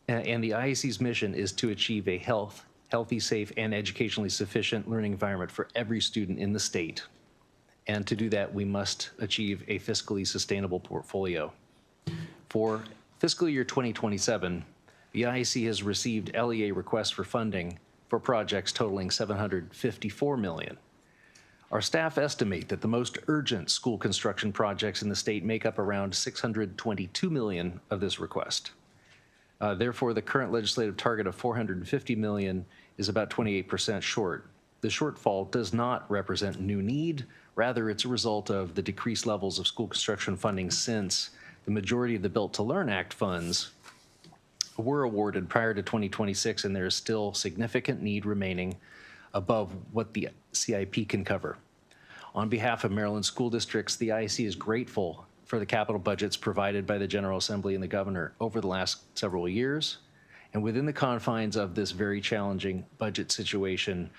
and the IAC's mission is to achieve a healthy, safe, and educationally sufficient learning environment for every student in the state. And to do that, we must achieve a fiscally sustainable portfolio. For fiscal year 2027, the IAC has received LEA requests for funding for projects totaling $754 million. Our staff estimate that the most urgent school construction projects in the state make up around $622 million of this request. Therefore, the current legislative target of $450 million is about 28% short. The shortfall does not represent new need. Rather, it's a result of the decreased levels of school construction funding since the majority of the Built to Learn Act funds were awarded prior to 2026, and there is still significant need remaining above what the CIP can cover. On behalf of Maryland school districts, the IAC is grateful for the capital budgets provided by the General Assembly and the Governor over the last several years. And within the confines of this very challenging budget situation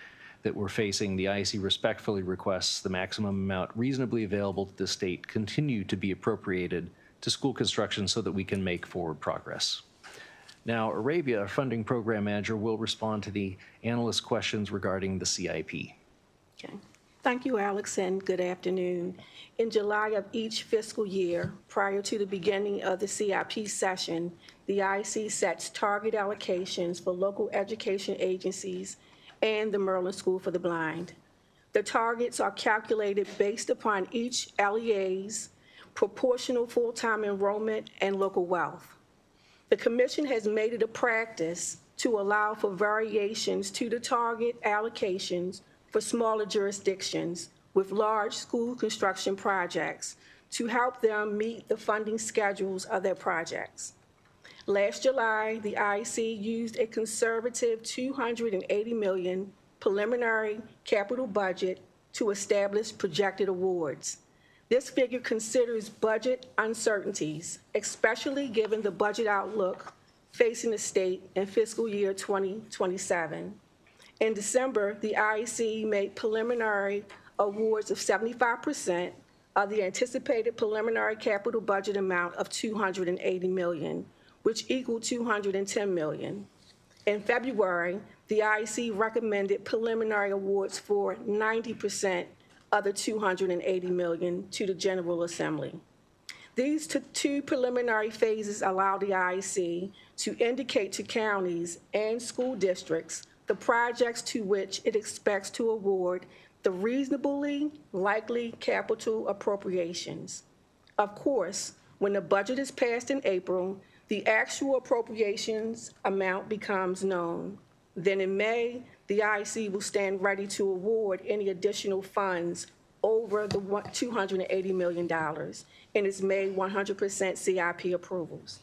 that we're facing, the IAC respectfully requests the maximum amount reasonably available to the state continue to be appropriated to school construction so that we can make forward progress. Now, Arabia, our funding program manager, will respond to the analyst questions regarding the CIP. Okay. Thank you, Alex, and good afternoon. In July of each fiscal year, prior to the beginning of the CIP session, the IAC sets target allocations for local education agencies and the Maryland School for the Blind. The targets are calculated based upon each LEA's proportional full-time enrollment and local wealth. The Commission has made it a practice to allow for variations to the target allocations for smaller jurisdictions with large school construction projects to help them meet the funding schedules of their projects. Last July, the IAC used a conservative $280 million preliminary capital budget to establish projected awards. This figure considers budget uncertainties, especially given the budget outlook facing the state in fiscal year 2027. In December, the IEC made preliminary awards of 75% of the anticipated preliminary capital budget amount of $280 million, which equaled $210 million. In February, the IEC recommended preliminary awards for 90% of the $280 million to the General Assembly. These two preliminary phases allow the IEC to indicate to counties and school districts the projects to which it expects to award the reasonably likely capital appropriations. Of course, when the budget is passed in April, the actual appropriations amount becomes known. Then in May, the IEC will stand ready to award any additional funds over the $280 million in its May 100% CIP approvals,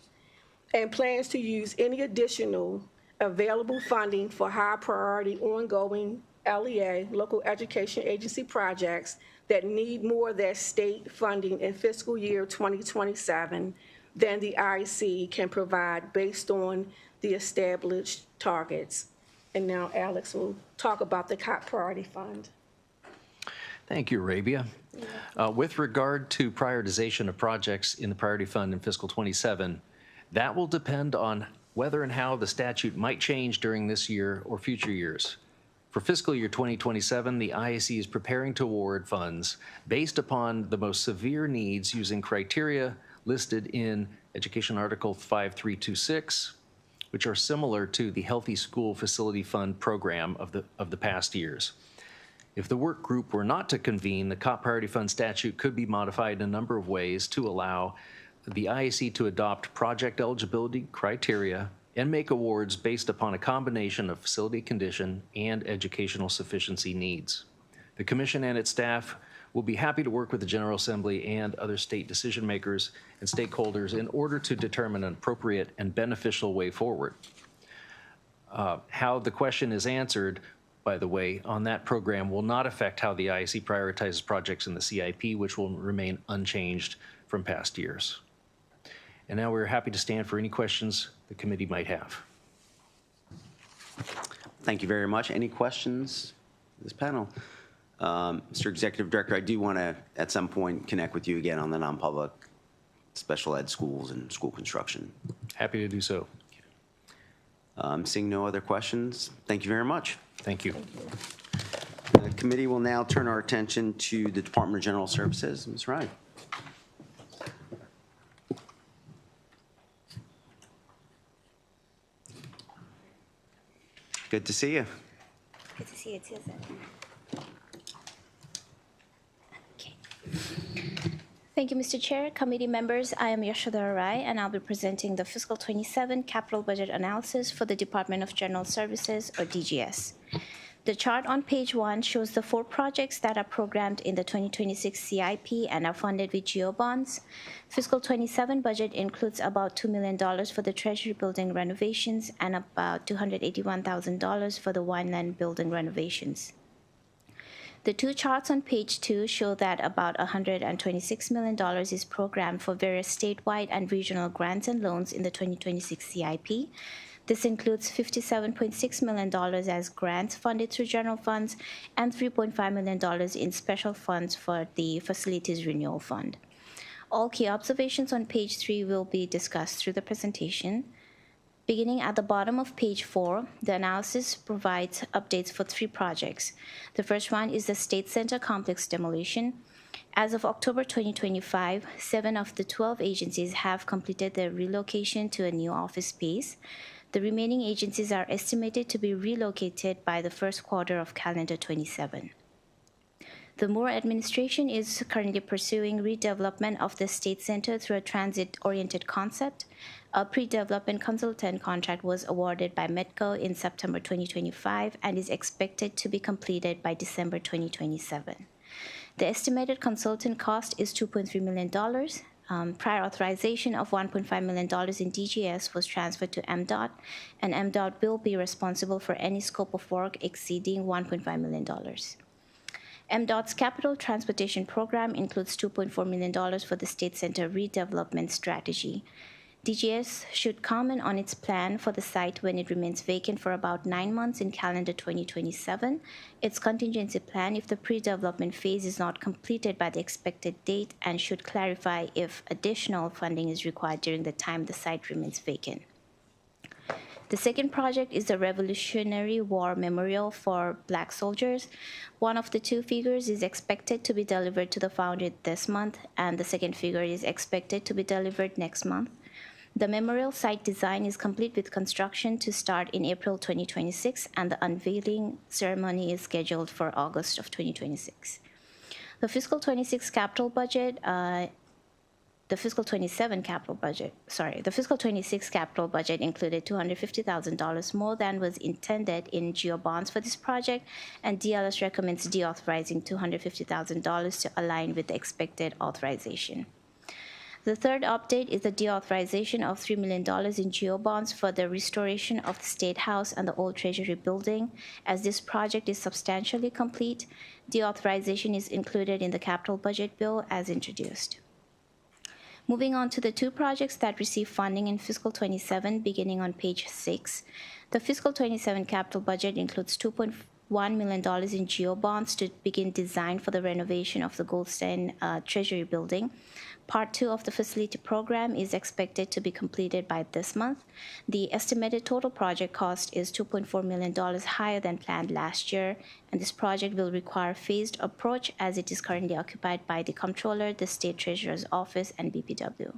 and plans to use any additional available funding for high priority ongoing LEA, local education agency projects that need more of their state funding in fiscal year 2027 than the IEC can provide based on the established targets. And now Alex will talk about the high priority fund. Thank you, Arabia. With regard to prioritization of projects in the priority fund in fiscal 27, that will depend on whether and how the statute might change during this year or future years. For fiscal year 2027, the IEC is preparing to award funds based upon the most severe needs using criteria listed in Education Article 5326, which are similar to the Healthy School Facility Fund program of the past years. If the work group were not to convene, the COP Priority Fund statute could be modified in a number of ways to allow the IEC to adopt project eligibility criteria and make awards based upon a combination of facility condition and educational sufficiency needs. The Commission and its staff will be happy to work with the General Assembly and other state decision makers and stakeholders in order to determine an appropriate and beneficial way forward. How the question is answered, by the way, on that program will not affect how the IEC prioritizes projects in the CIP, which will remain unchanged from past years. And now we're happy to stand for any questions the committee might have. Thank you very much. Any questions, this panel? Mr. Executive Director, I do want to, at some point, connect with you again on the non-public special ed schools and school construction. Happy to do so. Seeing no other questions, thank you very much. Thank you. The committee will now turn our attention to the Department of General Services. Ms. Ryan. Good to see you. Good to see you too, sir. Okay. Thank you, Mr. Chair, committee members. I am Yashoda Rai, and I'll be presenting the fiscal 27 capital budget analysis for the Department of General Services, or DGS. The chart on page 1 shows the 4 projects that are programmed in the 2026 CIP and are funded with GEO bonds. Fiscal 27 budget includes about $2 million for the Treasury building renovations and about $281,000 for the Wineland building renovations. The 2 charts on page 2 show that about $126 million is programmed for various statewide and regional grants and loans in the 2026 CIP. This includes $57.6 million as grants funded through general funds and $3.5 million in special funds for the Facilities Renewal Fund. All key observations on page 3 will be discussed through the presentation. Beginning at the bottom of page 4, the analysis provides updates for 3 projects. The first one is the State Center complex demolition. As of October 2025, 7 of the 12 agencies have completed their relocation to a new office space. The remaining agencies are estimated to be relocated by the first quarter of calendar 27. The Moore administration is currently pursuing redevelopment of the State Center through a transit-oriented concept. A pre-development consultant contract was awarded by Metco in September 2025 and is expected to be completed by December 2027. The estimated consultant cost is $2.3 million. Prior authorization of $1.5 million in DGS was transferred to MDOT, and MDOT will be responsible for any scope of work exceeding $1.5 million. MDOT's capital transportation program includes $2.4 million for the State Center redevelopment strategy. DGS should comment on its plan for the site when it remains vacant for about 9 months in calendar 2027, its contingency plan if the pre-development phase is not completed by the expected date, and should clarify if additional funding is required during the time the site remains vacant. The second project is the Revolutionary War Memorial for Black soldiers. One of the two figures is expected to be delivered to the founder this month, and the second figure is expected to be delivered next month. The memorial site design is complete with construction to start in April 2026, and the unveiling ceremony is scheduled for August of 2026. The fiscal 26 capital budget, the fiscal 27 capital budget, the fiscal 26 capital budget included $250,000 more than was intended in GEO bonds for this project, and DLS recommends deauthorizing $250,000 to align with the expected authorization. The third update is the deauthorization of $3 million in GEO bonds for the restoration of the State House and the old Treasury building. As this project is substantially complete, deauthorization is included in the capital budget bill as introduced. Moving on to the two projects that receive funding in fiscal 27, beginning on page 6. The fiscal 27 capital budget includes $2.1 million in GEO bonds to begin design for the renovation of the Goldstein Treasury building. Part 2 of the facility program is expected to be completed by this month. The estimated total project cost is $2.4 million higher than planned last year, and this project will require a phased approach as it is currently occupied by the Comptroller, the State Treasurer's Office, and BPW.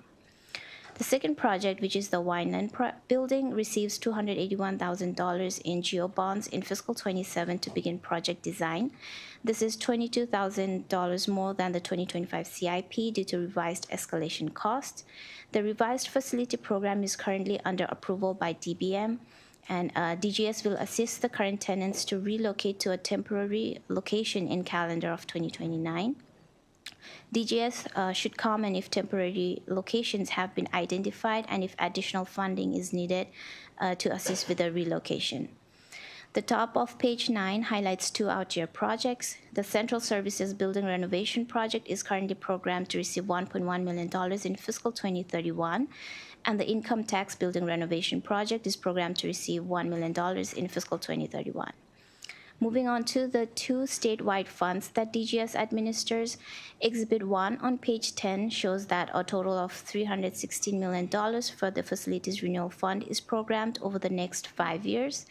The second project, which is the Wineland building, receives $281,000 in GEO bonds in fiscal 27 to begin project design. This is $22,000 more than the 2025 CIP due to revised escalation costs. The revised facility program is currently under approval by DBM, and DGS will assist the current tenants to relocate to a temporary location in calendar of 2029. DGS should comment if temporary locations have been identified and if additional funding is needed to assist with the relocation. The top of page 9 highlights two out-year projects. The Central Services Building Renovation Project is currently programmed to receive $1.1 million in fiscal 2031, and the Income Tax Building Renovation Project is programmed to receive $1 million in fiscal 2031. Moving on to the two statewide funds that DGS administers, Exhibit 1 on page 10 shows that a total of $316 million for the Facilities Renewal Fund is programmed over the next 5 years.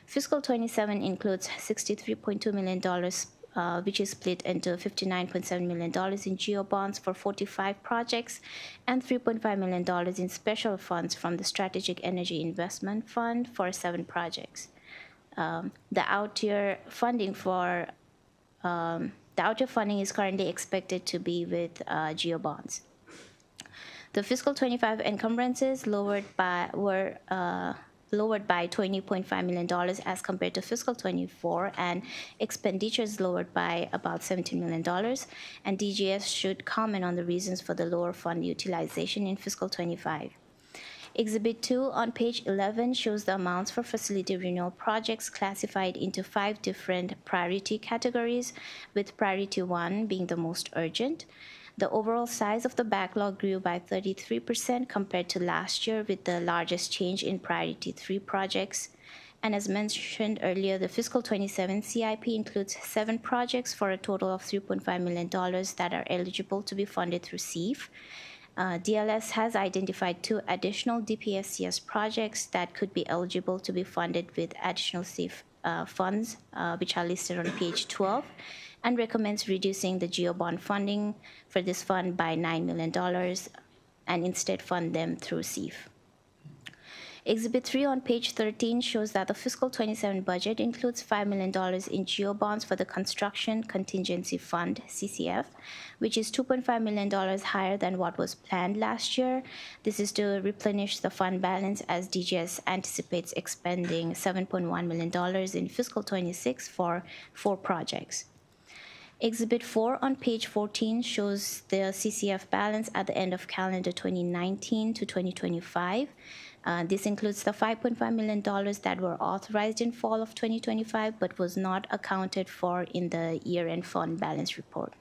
Fiscal 27 includes $63.2 million, which is split into $59.7 million in GEO bonds for 45 projects and $3.5 million in special funds from the Strategic Energy Investment Fund for 7 projects. The out-year funding is currently expected to be with GEO bonds. The fiscal 25 encumbrances were lowered by $20.5 million as compared to fiscal 24, and expenditures lowered by about $17 million. And DGS should comment on the reasons for the lower fund utilization in fiscal 25. Exhibit 2 on page 11 shows the amounts for facility renewal projects classified into 5 different priority categories, with priority 1 being the most urgent. The overall size of the backlog grew by 33% compared to last year, with the largest change in priority 3 projects. And as mentioned earlier, the fiscal 27 CIP includes 7 projects for a total of $3.5 million that are eligible to be funded through SEEF. DLS has identified 2 additional DPSCS projects that could be eligible to be funded with additional SEEF funds, which are listed on page 12, and recommends reducing the GEO bond funding for this fund by $9 million and instead fund them through SEEF. Exhibit 3 on page 13 shows that the fiscal 27 budget includes $5 million in GEO bonds for the Construction Contingency Fund, CCF, which is $2.5 million higher than what was planned last year. This is to replenish the fund balance as DGS anticipates expending $7.1 million in fiscal 26 for 4 projects. Exhibit 4 on page 14 shows the CCF balance at the end of calendar 2019 to 2025. This includes the $5.5 million that were authorized in fall of 2025 but was not accounted for in the year-end fund balance report.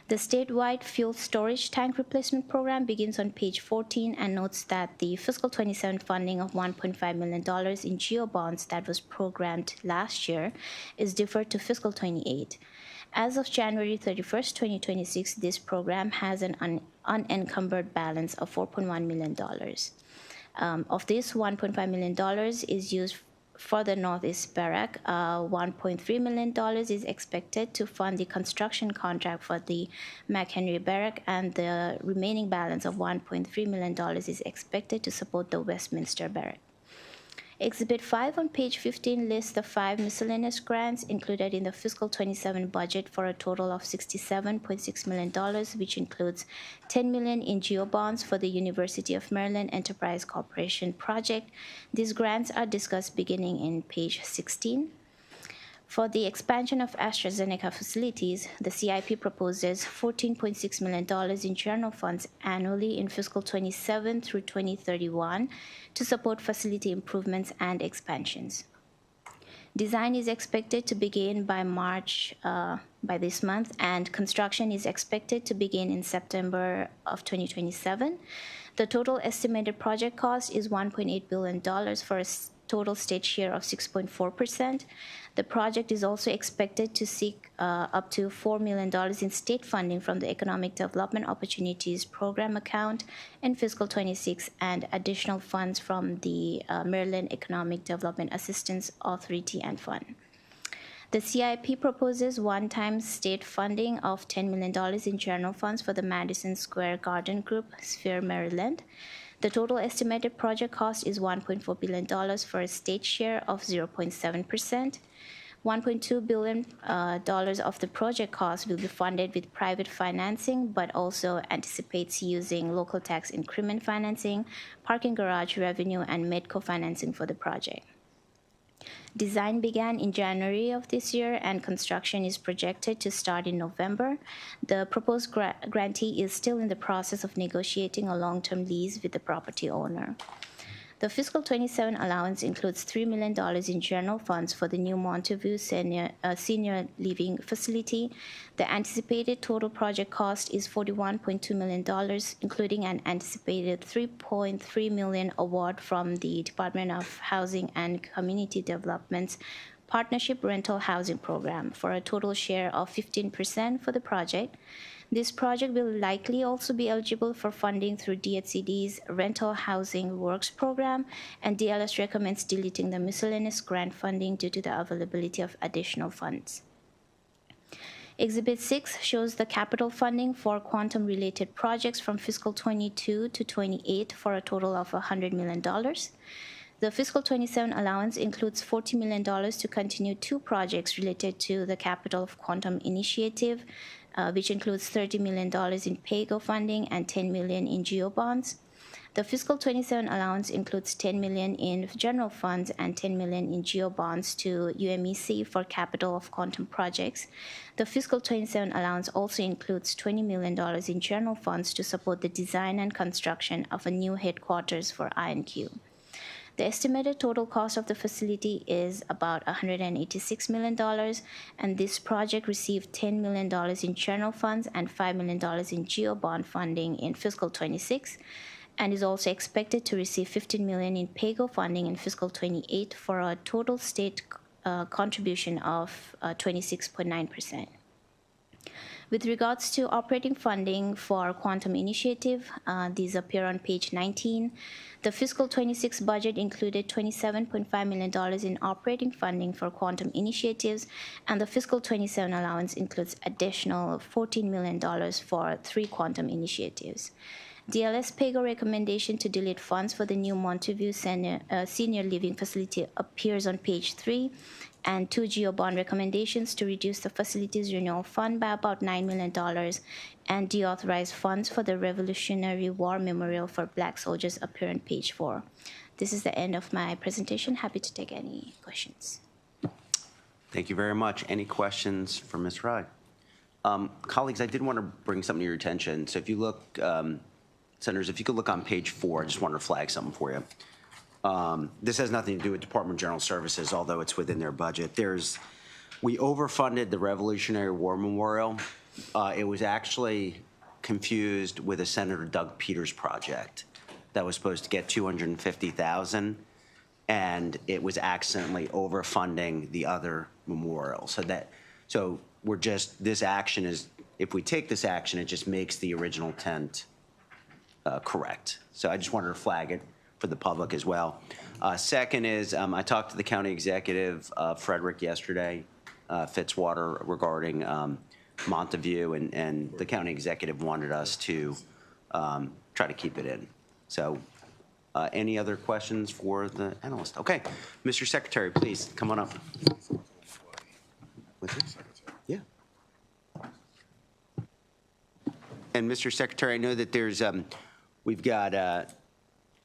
The statewide fuel storage tank replacement program begins on page 14 and notes that the fiscal 27 funding of $1.5 million in GEO bonds that was programmed last year is deferred to fiscal 28. As of January 31st, 2026, this program has an unencumbered balance of $4.1 million. Of this, $1.5 million is used for the Northeast Barrack. $1.3 million is expected to fund the construction contract for the McHenry Barrack, and the remaining balance of $1.3 million is expected to support the Westminster Barrack. Exhibit 5 on page 15 lists the 5 miscellaneous grants included in the fiscal 27 budget for a total of $67.6 million, which includes $10 million in GEO bonds for the University of Maryland Enterprise Corporation project. These grants are discussed beginning in page 16. For the expansion of AstraZeneca facilities, the CIP proposes $14.6 million in general funds annually in fiscal 27 through 2031 to support facility improvements and expansions. Design is expected to begin by March by this month, and construction is expected to begin in September of 2027. The total estimated project cost is $1.8 billion for a total state share of 6.4%. The project is also expected to seek up to $4 million in state funding from the Economic Development Opportunities Program account in fiscal 26 and additional funds from the Maryland Economic Development Assistance Authority and Fund. The CIP proposes one-time state funding of $10 million in general funds for the Madison Square Garden Group, Sphere, Maryland. The total estimated project cost is $1.4 billion for a state share of 0.7%. $1.2 billion of the project cost will be funded with private financing, but also anticipates using local tax increment financing, parking garage revenue, and MEDCO financing for the project. Design began in January of this year, and construction is projected to start in November. The proposed grantee is still in the process of negotiating a long-term lease with the property owner. The fiscal 27 allowance includes $3 million in general funds for the new Monteview Senior Living Facility. The anticipated total project cost is $41.2 million, including an anticipated $3.3 million award from the Department of Housing and Community Development's Partnership Rental Housing Program for a total share of 15% for the project. This project will likely also be eligible for funding through DHCD's Rental Housing Works program, and DLS recommends deleting the miscellaneous grant funding due to the availability of additional funds. Exhibit 6 shows the capital funding for quantum-related projects from fiscal 22 to 28 for a total of $100 million. The fiscal 27 allowance includes $40 million to continue 2 projects related to the Capital of Quantum Initiative, which includes $30 million in PAYGO funding and $10 million in GEO bonds. The fiscal 27 allowance includes $10 million in general funds and $10 million in GEO bonds to UMEC for Capital of Quantum projects. The fiscal 27 allowance also includes $20 million in general funds to support the design and construction of a new headquarters for INQ. The estimated total cost of the facility is about $186 million, and this project received $10 million in general funds and $5 million in GEO bond funding in fiscal 26, and is also expected to receive $15 million in PAYGO funding in fiscal 28 for a total state contribution of 26.9%. With regards to operating funding for Quantum Initiative, these appear on page 19. The fiscal 26 budget included $27.5 million in operating funding for quantum initiatives, and the fiscal 27 allowance includes additional $14 million for 3 quantum initiatives. DLS PAYGO recommendation to delete funds for the new Monteview Senior Living Facility appears on page 3, and 2 GEO bond recommendations to reduce the facilities renewal fund by about $9 million and deauthorize funds for the Revolutionary War Memorial for Black Soldiers appear on page 4. This is the end of my presentation. Happy to take any questions. Thank you very much. Any questions for Ms. Rye? Colleagues, I did want to bring something to your attention. So if you look, Senators, if you could look on page 4, I just wanted to flag something for you. This has nothing to do with Department of General Services, although it's within their budget. We overfunded the Revolutionary War Memorial. It was actually confused with a Senator Doug Peters project that was supposed to get $250,000, and it was accidentally overfunding the other memorial. So we're just, this action is, if we take this action, it just makes the original intent correct. So I just wanted to flag it for the public as well. Second is, I talked to the county executive, Frederick, yesterday, Fitzwater, regarding Monteview, and the county executive wanted us to try to keep it in. So any other questions for the analyst? Okay, Mr. Secretary, please come on up. What's it? Yeah. And Mr. Secretary, I know that there's, we've got,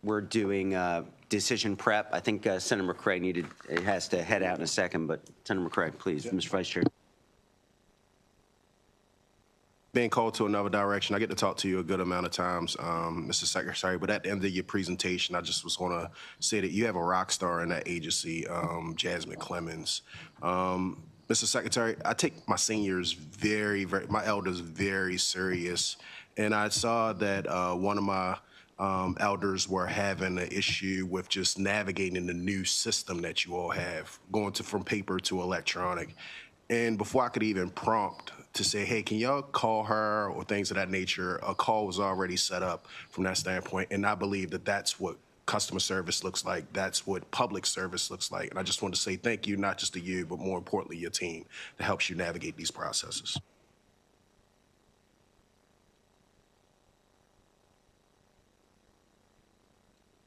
we're doing decision prep. I think Senator McCray has to head out in a second, but Senator McCray, please, Mr. Vice Chair. Being called to another direction, I get to talk to you a good amount of times, Mr. Secretary, but at the end of your presentation, I just was going to say that you have a rock star in that agency, Jasmine Clemens. Mr. Secretary, I take my seniors my elders very serious, and I saw that one of my elders were having an issue with just navigating the new system that you all have, going from paper to electronic. And before I could even prompt to say, hey, can y'all call her or things of that nature, a call was already set up from that standpoint. And I believe that that's what customer service looks like. That's what public service looks like. And I just want to say thank you, not just to you, but more importantly, your team that helps you navigate these processes.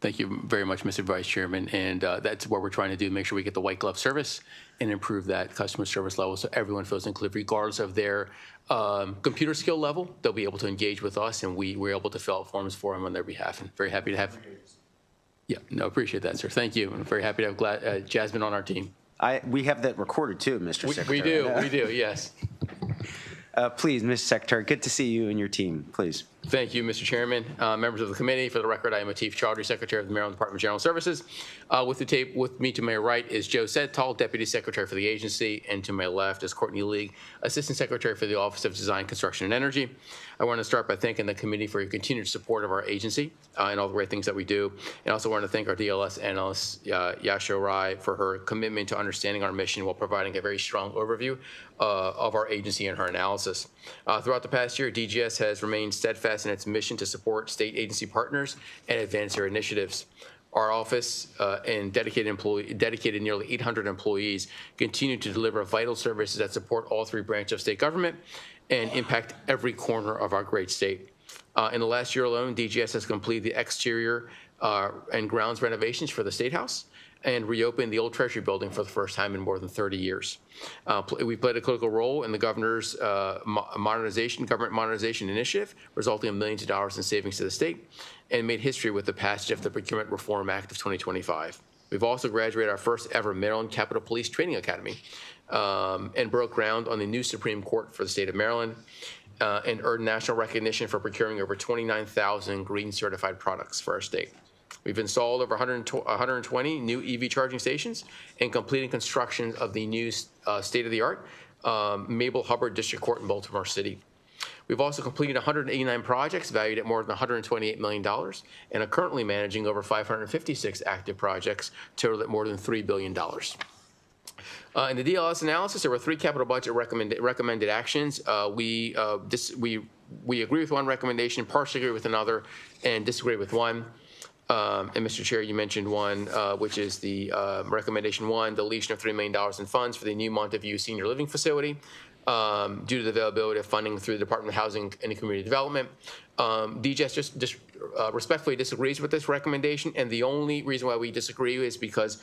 Thank you very much, Mr. Vice Chairman. And that's what we're trying to do, make sure we get the white glove service and improve that customer service level so everyone feels included, regardless of their computer skill level. They'll be able to engage with us, and we're able to fill out forms for them on their behalf. And very happy to have. Yeah, no, appreciate that, sir. Thank you. I'm very happy to have Jasmine on our team. We have that recorded too, Mr. Secretary. We do, yes. Please, Mr. Secretary, good to see you and your team, please. Thank you, Mr. Chairman. Members of the committee, for the record, I am Atif Chaudhry, Secretary of the Maryland Department of General Services. With me to my right is Joe Sedtall, Deputy Secretary for the agency, and to my left is Courtney League, Assistant Secretary for the Office of Design, Construction, and Energy. I want to start by thanking the committee for your continued support of our agency and all the great things that we do. And I also want to thank our DLS analyst, Yasha Rai, for her commitment to understanding our mission while providing a very strong overview of our agency and her analysis. Throughout the past year, DGS has remained steadfast in its mission to support state agency partners and advance their initiatives. Our office and dedicated nearly 800 employees continue to deliver vital services that support all three branches of state government and impact every corner of our great state. In the last year alone, DGS has completed the exterior and grounds renovations for the State House and reopened the old Treasury building for the first time in more than 30 years. We played a critical role in the governor's government modernization initiative, resulting in millions of dollars in savings to the state, and made history with the passage of the Procurement Reform Act of 2025. We've also graduated our first ever Maryland Capitol Police Training Academy and broke ground on the new Supreme Court for the state of Maryland and earned national recognition for procuring over 29,000 green certified products for our state. We've installed over 120 new EV charging stations and completed construction of the new state-of-the-art Mabel Hubbard District Court in Baltimore City. We've also completed 189 projects valued at more than $128 million and are currently managing over 556 active projects totaling at more than $3 billion. In the DLS analysis, there were 3 capital budget recommended actions. We agree with one recommendation, partially agree with another, and disagree with one. And Mr. Chair, you mentioned one, which is the recommendation 1, deletion of $3 million in funds for the new Monteview Senior Living Facility due to the availability of funding through the Department of Housing and Community Development. DGS just respectfully disagrees with this recommendation, and the only reason why we disagree is because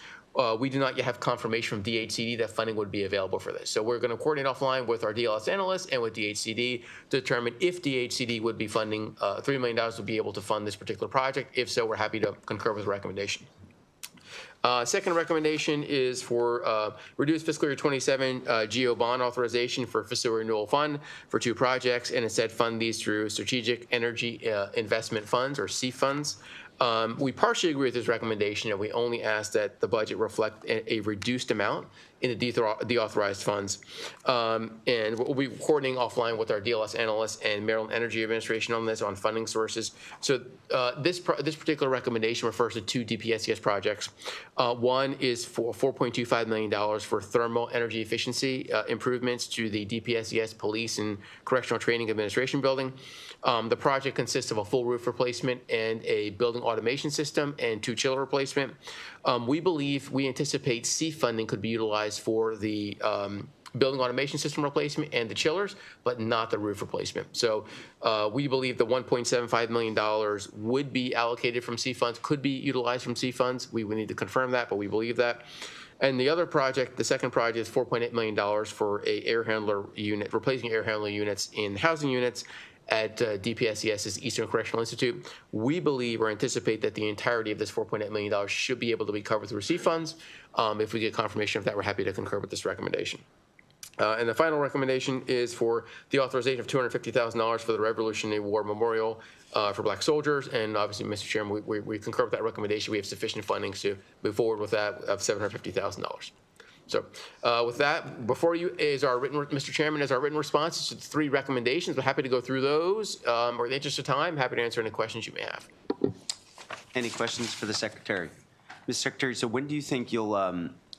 we do not yet have confirmation from DHCD that funding would be available for this. So we're going to coordinate offline with our DLS analysts and with DHCD to determine if DHCD would be funding $3 million would be able to fund this particular project. If so, we're happy to concur with the recommendation. Second recommendation is for reduced fiscal year 27 GO bond authorization for fiscal renewal fund for 2 projects, and instead fund these through strategic energy investment funds, or SEEF funds. We partially agree with this recommendation, and we only ask that the budget reflect a reduced amount in the deauthorized funds. And we'll be coordinating offline with our DLS analysts and Maryland Energy Administration on this, on funding sources. So this particular recommendation refers to 2 DPSES projects. One is for $4.25 million for thermal energy efficiency improvements to the DPSES Police and Correctional Training Administration building. The project consists of a full roof replacement and a building automation system and 2 chiller replacement. We anticipate SEEF funding could be utilized for the building automation system replacement and the chillers, but not the roof replacement. So we believe the $1.75 million would be allocated from SEEF funds, could be utilized from SEEF funds. We would need to confirm that, but we believe that. And the other project, the second project, is $4.8 million for a air handler unit, replacing air handler units in housing units at DPSES's Eastern Correctional Institute. We believe or anticipate that the entirety of this $4.8 million should be able to be covered through SEEF funds. If we get confirmation of that, we're happy to concur with this recommendation. And the final recommendation is for the authorization of $250,000 for the Revolutionary War Memorial for Black soldiers. And obviously, Mr. Chairman, we concur with that recommendation. We have sufficient funding to move forward with that of $750,000. So with that, before you is our written, Mr. Chairman, is our written responses to the 3 recommendations. We're happy to go through those. Or in the interest of time, happy to answer any questions you may have. Any questions for the Secretary? Mr. Secretary, so when do you think you'll,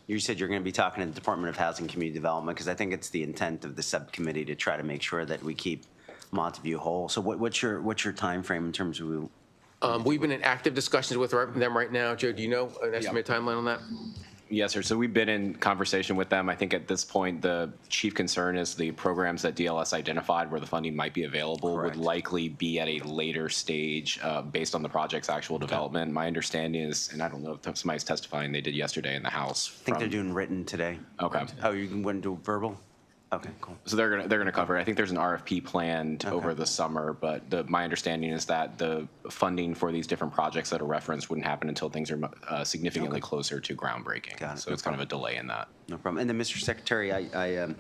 you said you're going to be talking to the Department of Housing and Community Development, because I think it's the intent of the subcommittee to try to make sure that we keep Montview whole. So what's your time frame in terms of? We've been in active discussions with them right now. Joe, do you know an estimated timeline on that? Yes, sir. So we've been in conversation with them. I think at this point, the chief concern is the programs that DLS identified where the funding might be available would likely be at a later stage based on the project's actual development. My understanding is, and I don't know if somebody's testifying, they did yesterday in the House. I think they're doing written today. Okay. Oh, you want to do verbal? Okay, cool. So they're gonna cover it. I think there's an RFP planned over the summer, but my understanding is that the funding for these different projects that are referenced wouldn't happen until things are significantly closer to groundbreaking. Got it. So it's kind of a delay in that. No problem. And then, Mr. Secretary, I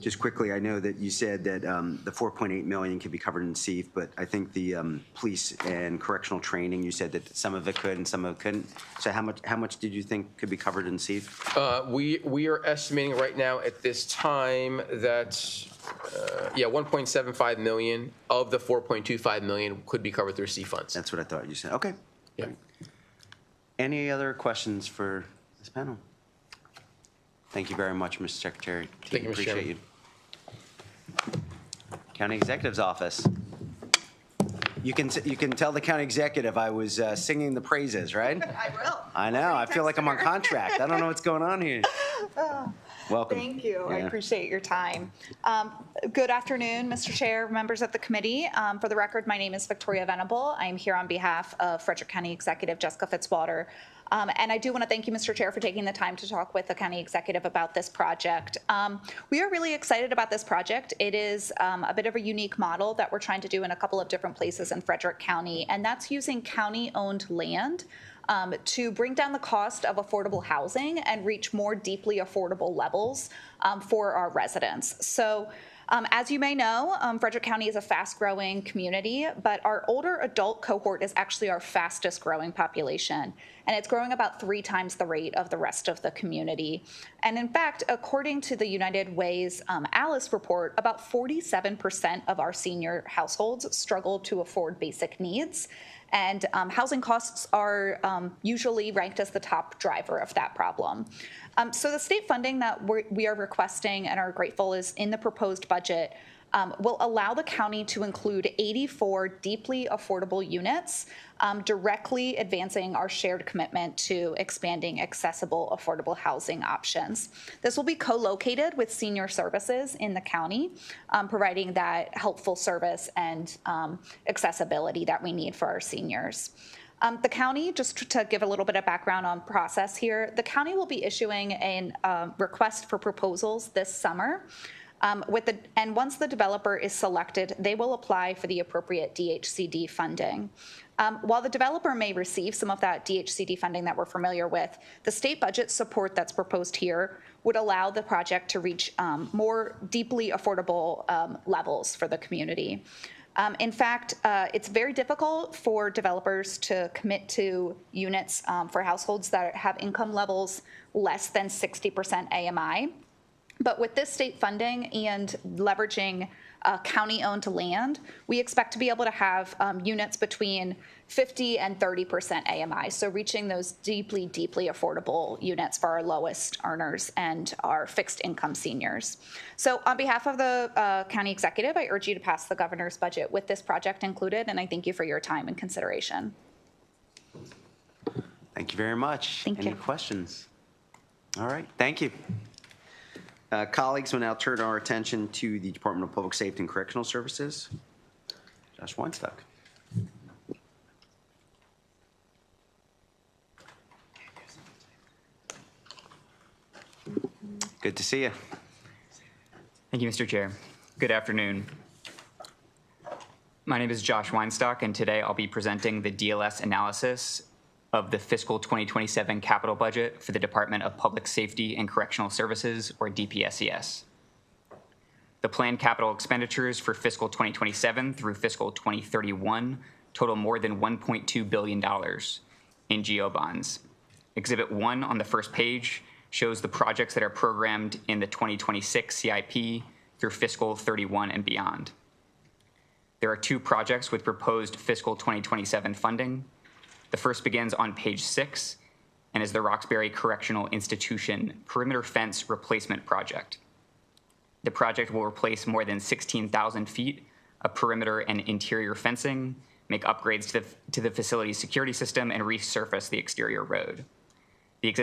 just quickly, I know that you said that the $4.8 million could be covered in SEEF, but I think the police and correctional training, you said that some of it could and some of it couldn't. So how much did you think could be covered in SEEF? We are estimating right now at this time that, 1.75 million of the 4.25 million could be covered through SEEF funds. That's what I thought you said. Okay. Yeah. Any other questions for this panel? Thank you very much, Mr. Secretary. Thank you, Mr. Appreciate Chairman. you. County Executive's Office. You can tell the county executive I was singing the praises, right? I will. I know. I feel like I'm on contract. I don't know what's going on here. Welcome. Thank you. I Yeah. appreciate your time. Good afternoon, Mr. Chair, members of the committee. For the record, my name is Victoria Venable. I am here on behalf of Frederick County Executive Jessica Fitzwater. And I do want to thank you, Mr. Chair, for taking the time to talk with the county executive about this project. We are really excited about this project. It is a bit of a unique model that we're trying to do in a couple of different places in Frederick County, and that's using county-owned land to bring down the cost of affordable housing and reach more deeply affordable levels for our residents. So as you may know, Frederick County is a fast-growing community, but our older adult cohort is actually our fastest-growing population, and it's growing about 3 times the rate of the rest of the community. And in fact, according to the United Way's ALICE report, about 47% of our senior households struggle to afford basic needs, and housing costs are usually ranked as the top driver of that problem. So the state funding that we are requesting and are grateful is in the proposed budget will allow the county to include 84 deeply affordable units, directly advancing our shared commitment to expanding accessible, affordable housing options. This will be co-located with senior services in the county, providing that helpful service and accessibility that we need for our seniors. The county, just to give a little bit of background on process here, the county will be issuing a request for proposals this summer. And once the developer is selected, they will apply for the appropriate DHCD funding. While the developer may receive some of that DHCD funding that we're familiar with, the state budget support that's proposed here would allow the project to reach more deeply affordable levels for the community. In fact, it's very difficult for developers to commit to units for households that have income levels less than 60% AMI. But with this state funding and leveraging county-owned land, we expect to be able to have units between 50 and 30% AMI, so reaching those deeply, deeply affordable units for our lowest earners and our fixed income seniors. So on behalf of the county executive, I urge you to pass the governor's budget with this project included, and I thank you for your time and consideration. Thank you very much. Thank you. Any questions? All right, thank you. Colleagues, we'll now turn our attention to the Department of Public Safety and Correctional Services. Josh Weinstock. Good to see you. Thank you, Mr. Chair. Good afternoon. My name is Josh Weinstock, and today I'll be presenting the DLS analysis of the fiscal 2027 capital budget for the Department of Public Safety and Correctional Services, or DPSCS. The planned capital expenditures for fiscal 2027 through fiscal 2031 total more than $1.2 billion in GO bonds. Exhibit 1 on the first page shows the projects that are programmed in the 2026 CIP through fiscal 31 and beyond. There are 2 projects with proposed fiscal 2027 funding. The first begins on page 6 and is the Roxbury Correctional Institution Perimeter Fence Replacement Project. The project will replace more than 16,000 feet of perimeter and interior fencing, make upgrades to the facility's security system, and resurface the exterior road. The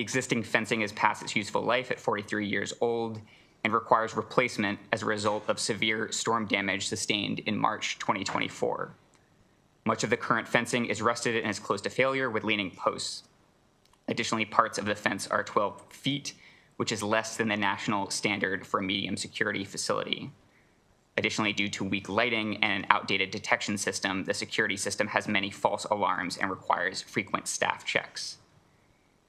existing fencing is past its useful life at 43 years old and requires replacement as a result of severe storm damage sustained in March 2024. Much of the current fencing is rusted and is close to failure with leaning posts. Additionally, parts of the fence are 12 feet, which is less than the national standard for a medium security facility. Additionally, due to weak lighting and an outdated detection system, the security system has many false alarms and requires frequent staff checks.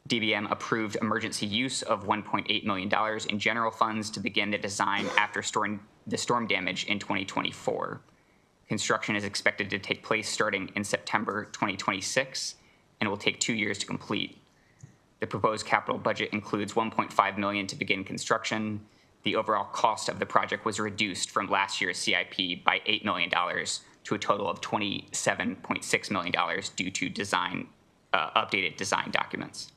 DBM approved emergency use of $1.8 million in general funds to begin the design after the storm damage in 2024. Construction is expected to take place starting in September 2026 and will take 2 years to complete. The proposed capital budget includes $1.5 million to begin construction. The overall cost of the project was reduced from last year's CIP by $8 million to a total of $27.6 million due to updated design documents.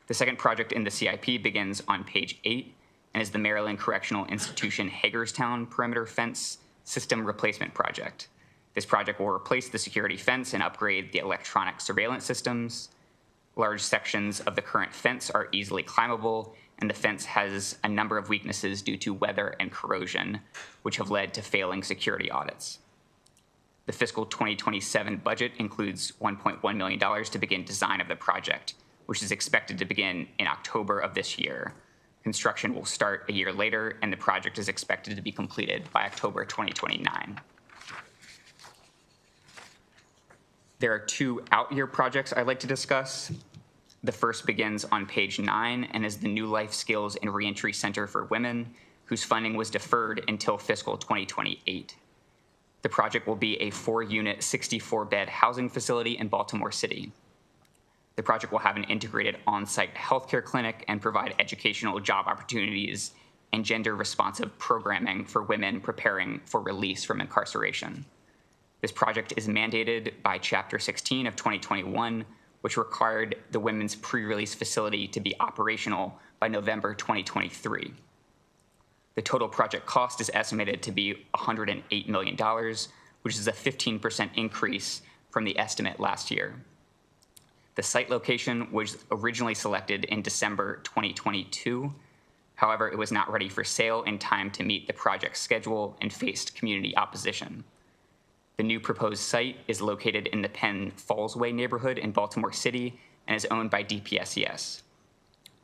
The second project in the CIP begins on page 8 and is the Maryland Correctional Institution Hagerstown Perimeter Fence System Replacement Project. This project will replace the security fence and upgrade the electronic surveillance systems. Large sections of the current fence are easily climbable, and the fence has a number of weaknesses due to weather and corrosion, which have led to failing security audits. The fiscal 2027 budget includes $1.1 million to begin design of the project, which is expected to begin in October of this year. Construction will start a year later, and the project is expected to be completed by October 2029. There are 2 out-year projects I'd like to discuss. The first begins on page 9 and is the New Life Skills and Reentry Center for Women, whose funding was deferred until fiscal 2028. The project will be a 4-unit, 64-bed housing facility in Baltimore City. The project will have an integrated on-site healthcare clinic and provide educational job opportunities and gender-responsive programming for women preparing for release from incarceration. This project is mandated by Chapter 16 of 2021, which required the women's pre-release facility to be operational by November 2023. The total project cost is estimated to be $108 million, which is a 15% increase from the estimate last year. The site location was originally selected in December 2022. However, it was not ready for sale in time to meet the project schedule and faced community opposition. The new proposed site is located in the Penn Fallsway neighborhood in Baltimore City and is owned by DPSCS.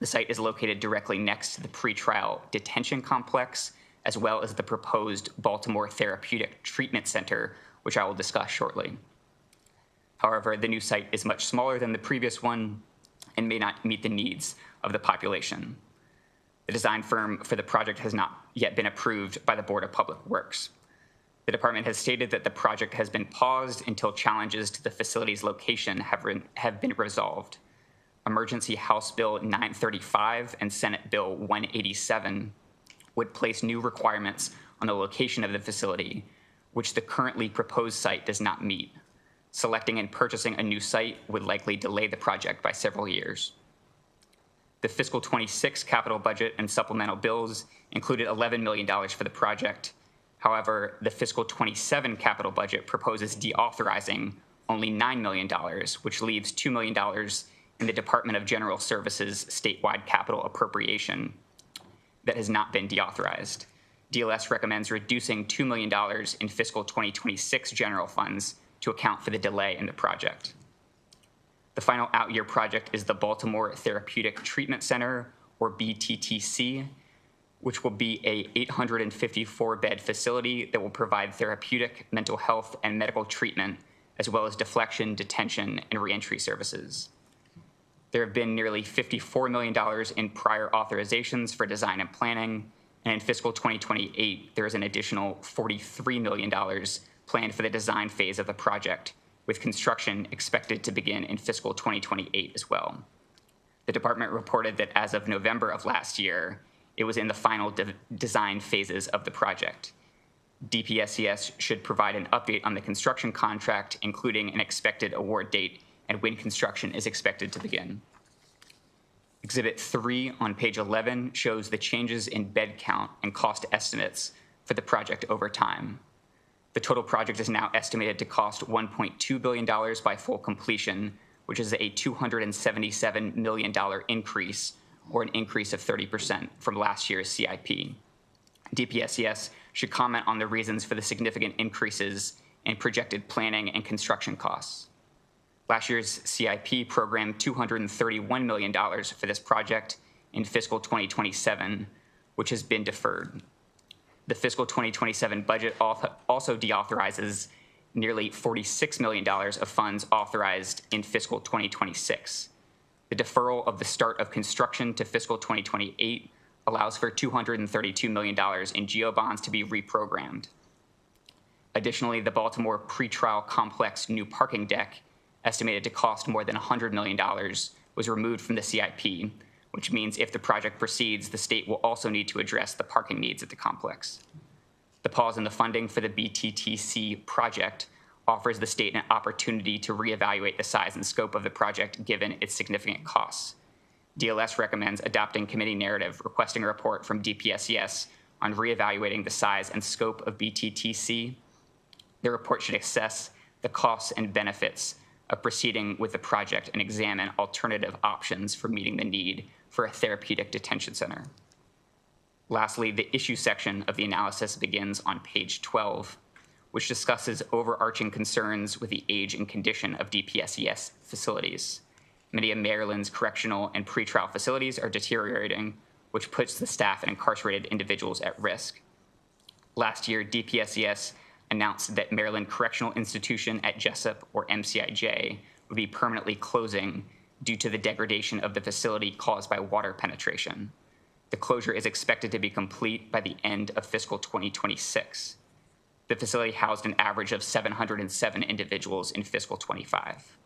The site is located directly next to the pretrial detention complex, as well as the proposed Baltimore Therapeutic Treatment Center, which I will discuss shortly. However, the new site is much smaller than the previous one and may not meet the needs of the population. The design firm for the project has not yet been approved by the Board of Public Works. The department has stated that the project has been paused until challenges to the facility's location have been resolved. Emergency House Bill 935 and Senate Bill 187 would place new requirements on the location of the facility, which the currently proposed site does not meet. Selecting and purchasing a new site would likely delay the project by several years. The fiscal 26 capital budget and supplemental bills included $11 million for the project. However, the fiscal 27 capital budget proposes deauthorizing only $9 million, which leaves $2 million in the Department of General Services statewide capital appropriation that has not been deauthorized. DLS recommends reducing $2 million in fiscal 2026 general funds to account for the delay in the project. The final out-year project is the Baltimore Therapeutic Treatment Center, or BTTC, which will be a 854-bed facility that will provide therapeutic, mental health, and medical treatment, as well as deflection, detention, and reentry services. There have been nearly $54 million in prior authorizations for design and planning, and in fiscal 2028, there is an additional $43 million planned for the design phase of the project, with construction expected to begin in fiscal 2028 as well. The department reported that as of November of last year, it was in the final design phases of the project. DPSCS should provide an update on the construction contract, including an expected award date and when construction is expected to begin. Exhibit 3 on page 11 shows the changes in bed count and cost estimates for the project over time. The total project is now estimated to cost $1.2 billion by full completion, which is a $277 million increase, or an increase of 30% from last year's CIP. DPSCS should comment on the reasons for the significant increases in projected planning and construction costs. Last year's CIP programmed $231 million for this project in fiscal 2027, which has been deferred. The fiscal 2027 budget also deauthorizes nearly $46 million of funds authorized in fiscal 2026. The deferral of the start of construction to fiscal 2028 allows for $232 million in GEO bonds to be reprogrammed. Additionally, the Baltimore pretrial complex new parking deck, estimated to cost more than $100 million, was removed from the CIP, which means if the project proceeds, the state will also need to address the parking needs at the complex. The pause in the funding for the BTTC project offers the state an opportunity to reevaluate the size and scope of the project given its significant costs. DLS recommends adopting committee narrative requesting a report from DPSCS on reevaluating the size and scope of BTTC. The report should assess the costs and benefits of proceeding with the project and examine alternative options for meeting the need for a therapeutic detention center. Lastly, the issue section of the analysis begins on page 12, which discusses overarching concerns with the age and condition of DPSCS facilities. Many of Maryland's correctional and pretrial facilities are deteriorating, which puts the staff and incarcerated individuals at risk. Last year, DPSCS announced that Maryland Correctional Institution at Jessup, or MCIJ, would be permanently closing due to the degradation of the facility caused by water penetration. The closure is expected to be complete by the end of fiscal 2026. The facility housed an average of 707 individuals in fiscal 25.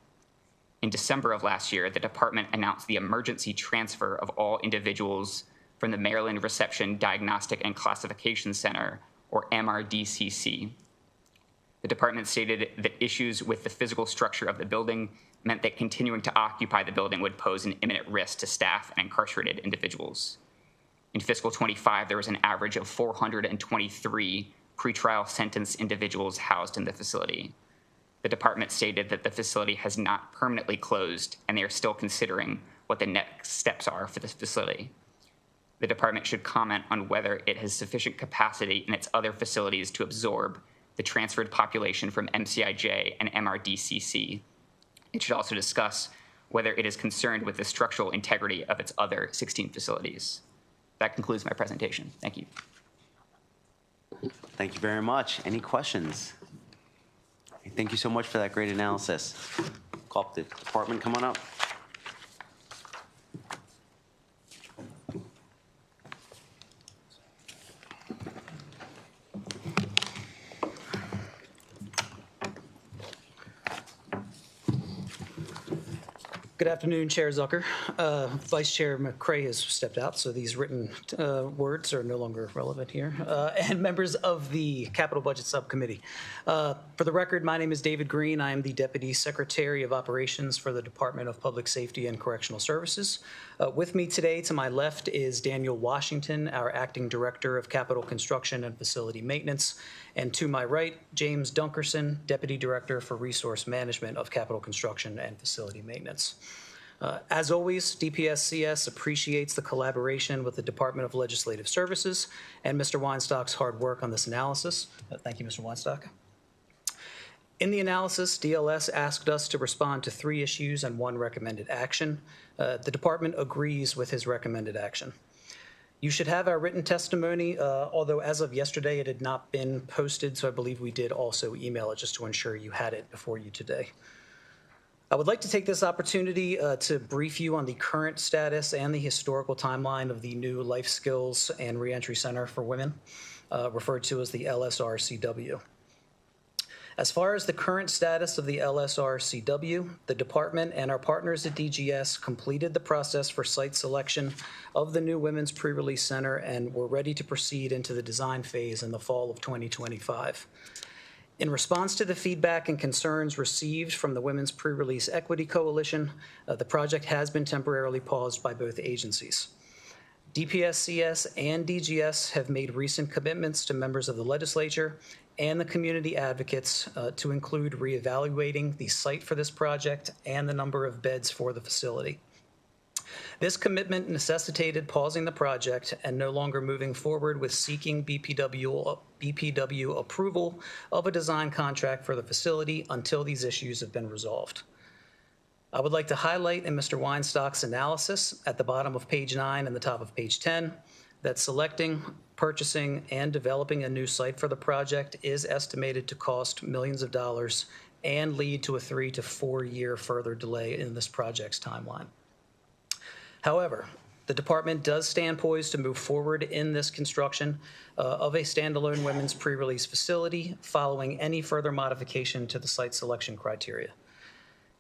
In December of last year, the department announced the emergency transfer of all individuals from the Maryland Reception Diagnostic and Classification Center, or MRDCC. The department stated that issues with the physical structure of the building meant that continuing to occupy the building would pose an imminent risk to staff and incarcerated individuals. In fiscal 25, there was an average of 423 pretrial sentenced individuals housed in the facility. The department stated that the facility has not permanently closed, and they are still considering what the next steps are for this facility. The department should comment on whether it has sufficient capacity in its other facilities to absorb the transferred population from MCIJ and MRDCC. It should also discuss whether it is concerned with the structural integrity of its other 16 facilities. That concludes my presentation. Thank you. Thank you very much. Any questions? Thank you so much for that great analysis. Call up the department, come on up. Good afternoon, Chair Zucker. Vice Chair McCray has stepped out, so these written words are no longer relevant here. And members of the Capital Budget Subcommittee. For the record, my name is David Green. I am the Deputy Secretary of Operations for the Department of Public Safety and Correctional Services. With me today, to my left, is Daniel Washington, our Acting Director of Capital Construction and Facility Maintenance. And to my right, James Dunkerson, Deputy Director for Resource Management of Capital Construction and Facility Maintenance. As always, DPSCS appreciates the collaboration with the Department of Legislative Services and Mr. Weinstock's hard work on this analysis. Thank you, Mr. Weinstock. In the analysis, DLS asked us to respond to 3 issues and 1 recommended action. The department agrees with his recommended action. You should have our written testimony, although as of yesterday it had not been posted, so I believe we did also email it just to ensure you had it before you today. I would like to take this opportunity to brief you on the current status and the historical timeline of the new Life Skills and Reentry Center for Women, referred to as the LSRCW. As far as the current status of the LSRCW, the department and our partners at DGS completed the process for site selection of the new Women's Pre-Release Center and were ready to proceed into the design phase in the fall of 2025. In response to the feedback and concerns received from the Women's Pre-Release Equity Coalition, the project has been temporarily paused by both agencies. DPSCS and DGS have made recent commitments to members of the legislature and the community advocates to include reevaluating the site for this project and the number of beds for the facility. This commitment necessitated pausing the project and no longer moving forward with seeking BPW approval of a design contract for the facility until these issues have been resolved. I would like to highlight in Mr. Weinstock's analysis at the bottom of page 9 and the top of page 10 that selecting, purchasing, and developing a new site for the project is estimated to cost millions of dollars and lead to a 3 to 4 year further delay in this project's timeline. However, the department does stand poised to move forward in this construction of a standalone women's pre-release facility following any further modification to the site selection criteria.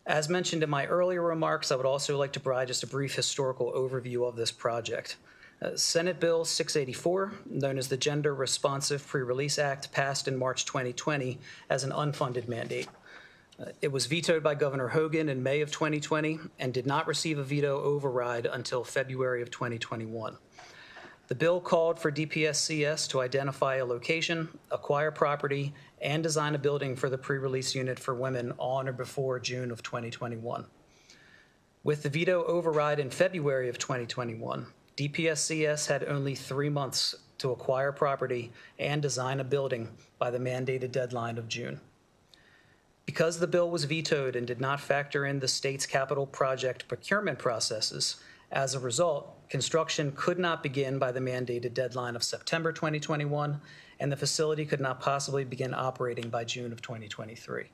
As mentioned in my earlier remarks, I would also like to provide just a brief historical overview of this project. Senate Bill 684, known as the Gender Responsive Pre-Release Act, passed in March 2020 as an unfunded mandate. It was vetoed by Governor Hogan in May of 2020 and did not receive a veto override until February of 2021. The bill called for DPSCS to identify a location, acquire property, and design a building for the pre-release unit for women on or before June of 2021. With the veto override in February of 2021, DPSCS had only 3 months to acquire property and design a building by the mandated deadline of June. Because the bill was vetoed and did not factor in the state's capital project procurement processes, as a result, construction could not begin by the mandated deadline of September 2021, and the facility could not possibly begin operating by June of 2023.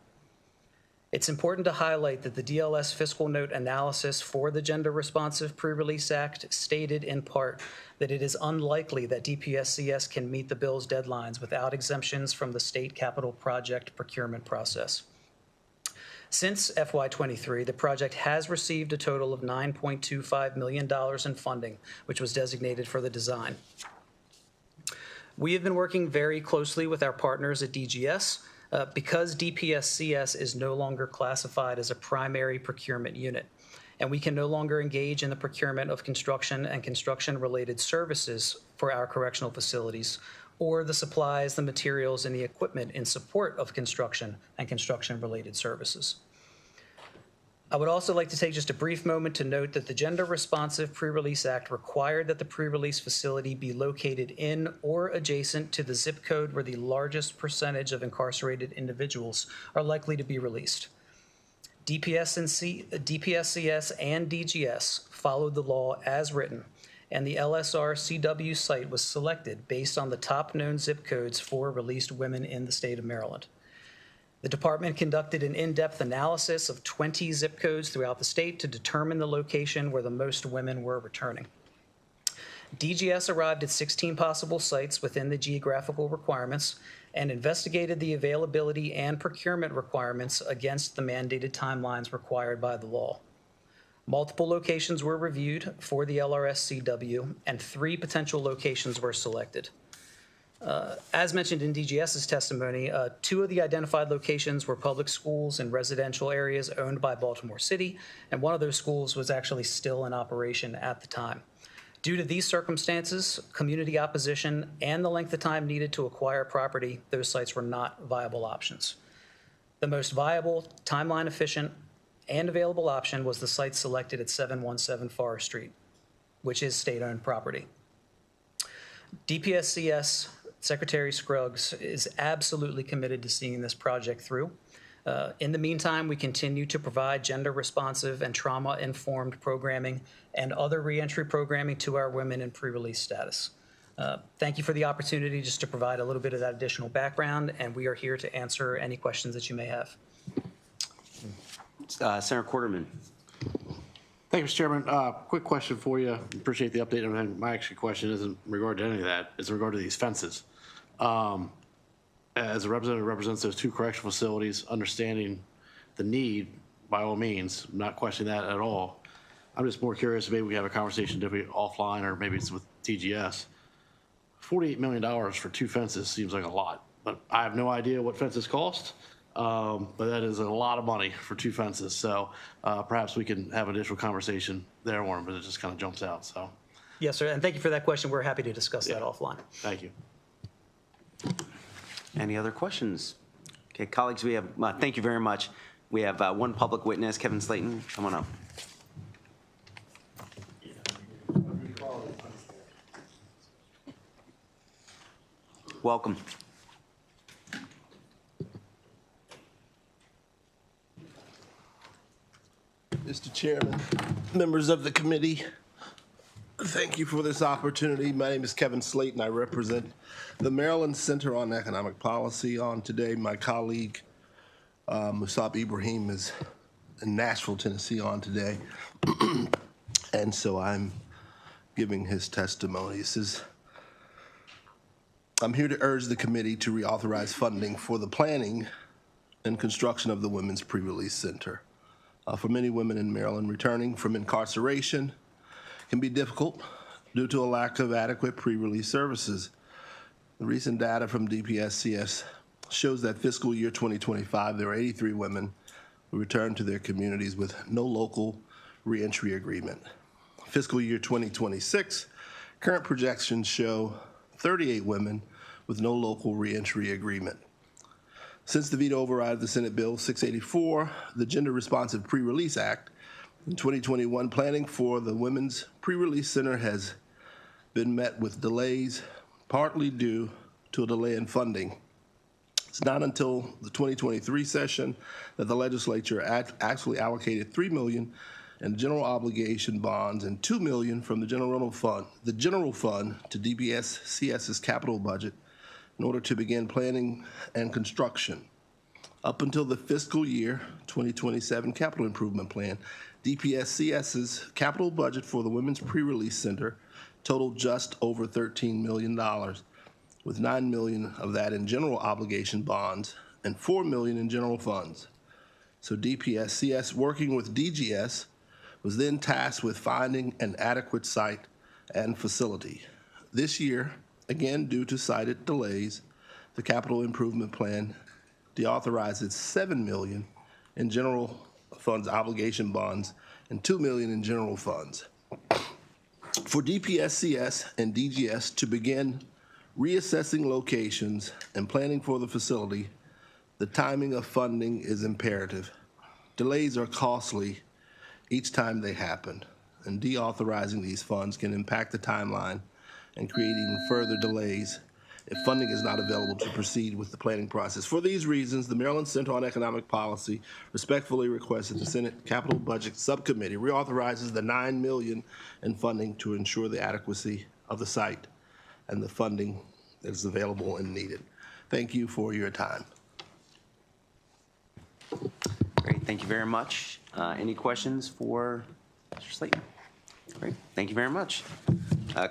It's important to highlight that the DLS fiscal note analysis for the Gender Responsive Pre-Release Act stated in part that it is unlikely that DPSCS can meet the bill's deadlines without exemptions from the state capital project procurement process. Since FY23, the project has received a total of $9.25 million in funding, which was designated for the design. We have been working very closely with our partners at DGS because DPSCS is no longer classified as a primary procurement unit, and we can no longer engage in the procurement of construction and construction-related services for our correctional facilities, or the supplies, the materials, and the equipment in support of construction and construction-related services. I would also like to take just a brief moment to note that the Gender Responsive Pre-Release Act required that the pre-release facility be located in or adjacent to the zip code where the largest percentage of incarcerated individuals are likely to be released. DPSCS and DGS followed the law as written, and the LSR CW site was selected based on the top known zip codes for released women in the state of Maryland. The department conducted an in-depth analysis of 20 zip codes throughout the state to determine the location where the most women were returning. DGS arrived at 16 possible sites within the geographical requirements and investigated the availability and procurement requirements against the mandated timelines required by the law. Multiple locations were reviewed for the LRSCW, and 3 potential locations were selected. As mentioned in DGS's testimony, 2 of the identified locations were public schools in residential areas owned by Baltimore City, and 1 of those schools was actually still in operation at the time. Due to these circumstances, community opposition, and the length of time needed to acquire property, those sites were not viable options. The most viable, timeline-efficient, and available option was the site selected at 717 Forest Street, which is state-owned property. DPSCS Secretary Scruggs is absolutely committed to seeing this project through. In the meantime, we continue to provide gender-responsive and trauma-informed programming and other reentry programming to our women in pre-release status. Thank you for the opportunity just to provide a little bit of that additional background, and we are here to answer any questions that you may have. Senator Quarterman. Thank you, Mr. Chairman. Quick question for you. Appreciate the update. And my actual question isn't in regard to any of that. It's in regard to these fences. As a representative represents those 2 correctional facilities, understanding the need, by all means, I'm not questioning that at all. I'm just more curious, maybe we have a conversation differently offline, or maybe it's with TGS. $48 million for 2 fences seems like a lot, but I have no idea what fences cost. But that is a lot of money for 2 fences. So perhaps we can have an additional conversation there, Warren, but it just kind of jumps out. So. Yes, sir, and thank you for that question. We're happy to discuss that offline. Thank you. Any other questions? Okay, colleagues, we have, thank you very much. We have 1 public witness, Kevin Slayton. Come on up. Welcome. Mr. Chairman, members of the committee, thank you for this opportunity. My name is Kevin Slayton. I represent the Maryland Center on Economic Policy. On today, my colleague Musab Ibrahim is in Nashville, Tennessee on today. And so I'm giving his testimony. He says, I'm here to urge the committee to reauthorize funding for the planning and construction of the Women's Pre-Release Center. For many women in Maryland, returning from incarceration can be difficult due to a lack of adequate pre-release services. The recent data from DPSCS shows that fiscal year 2025, there were 83 women who returned to their communities with no local reentry agreement. Fiscal year 2026, current projections show 38 women with no local reentry agreement. Since the veto override of the Senate Bill 684, the Gender Responsive Pre-Release Act, in 2021, planning for the Women's Pre-Release Center has been met with delays, partly due to a delay in funding. It's not until the 2023 session that the legislature actually allocated $3 million in general obligation bonds and $2 million from the general fund to DPSCS's capital budget in order to begin planning and construction. Up until the fiscal year 2027 capital improvement plan, DPSCS's capital budget for the Women's Pre-Release Center totaled just over $13 million, with $9 million of that in general obligation bonds and $4 million in general funds. So DPSCS, working with DGS, was then tasked with finding an adequate site and facility. This year, again, due to cited delays, the capital improvement plan deauthorizes $7 million in general funds obligation bonds and $2 million in general funds. For DPSCS and DGS to begin reassessing locations and planning for the facility, the timing of funding is imperative. Delays are costly each time they happen, and deauthorizing these funds can impact the timeline and create even further delays if funding is not available to proceed with the planning process. For these reasons, the Maryland Center on Economic Policy respectfully requests that the Senate Capital Budget Subcommittee reauthorizes the $9 million in funding to ensure the adequacy of the site and the funding that is available and needed. Thank you for your time. Great, thank you very much. Any questions for Mr. Slayton? Great, thank you very much.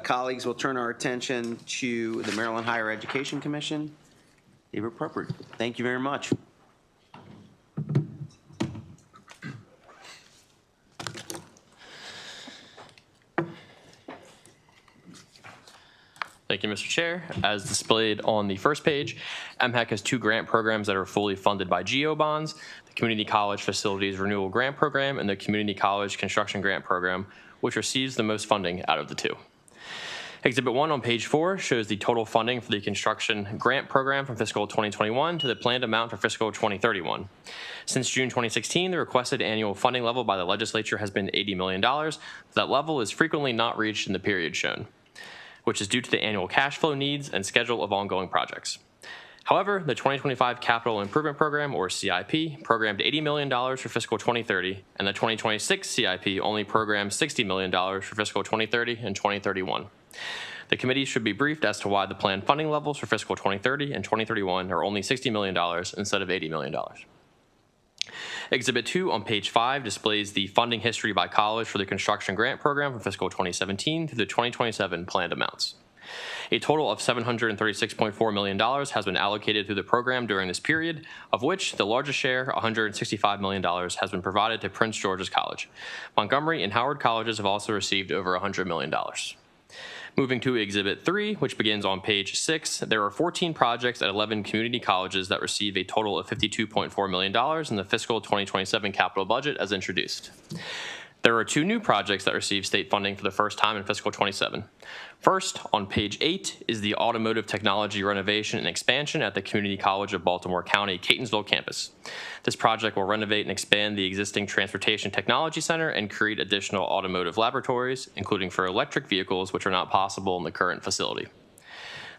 Colleagues, we'll turn our attention to the Maryland Higher Education Commission. David Proper, thank you very much. Thank you, Mr. Chair. As displayed on the first page, MHEC has 2 grant programs that are fully funded by GEO bonds, the Community College Facilities Renewal Grant Program and the Community College Construction Grant Program, which receives the most funding out of the 2. Exhibit 1 on page 4 shows the total funding for the construction grant program from fiscal 2021 to the planned amount for fiscal 2031. Since June 2016, the requested annual funding level by the legislature has been $80 million. That level is frequently not reached in the period shown, which is due to the annual cash flow needs and schedule of ongoing projects. However, the 2025 Capital Improvement Program, or CIP, programmed $80 million for fiscal 2030, and the 2026 CIP only programmed $60 million for fiscal 2030 and 2031. The committee should be briefed as to why the planned funding levels for fiscal 2030 and 2031 are only $60 million instead of $80 million. Exhibit 2 on page 5 displays the funding history by college for the construction grant program from fiscal 2017 through the 2027 planned amounts. A total of $736.4 million has been allocated through the program during this period, of which the largest share, $165 million, has been provided to Prince George's College. Montgomery and Howard colleges have also received over $100 million. Moving to Exhibit 3, which begins on page 6, there are 14 projects at 11 community colleges that receive a total of $52.4 million in the fiscal 2027 capital budget as introduced. There are 2 new projects that receive state funding for the first time in fiscal 27. First, on page 8, is the automotive technology renovation and expansion at the Community College of Baltimore County Catonsville campus. This project will renovate and expand the existing Transportation Technology Center and create additional automotive laboratories, including for electric vehicles, which are not possible in the current facility.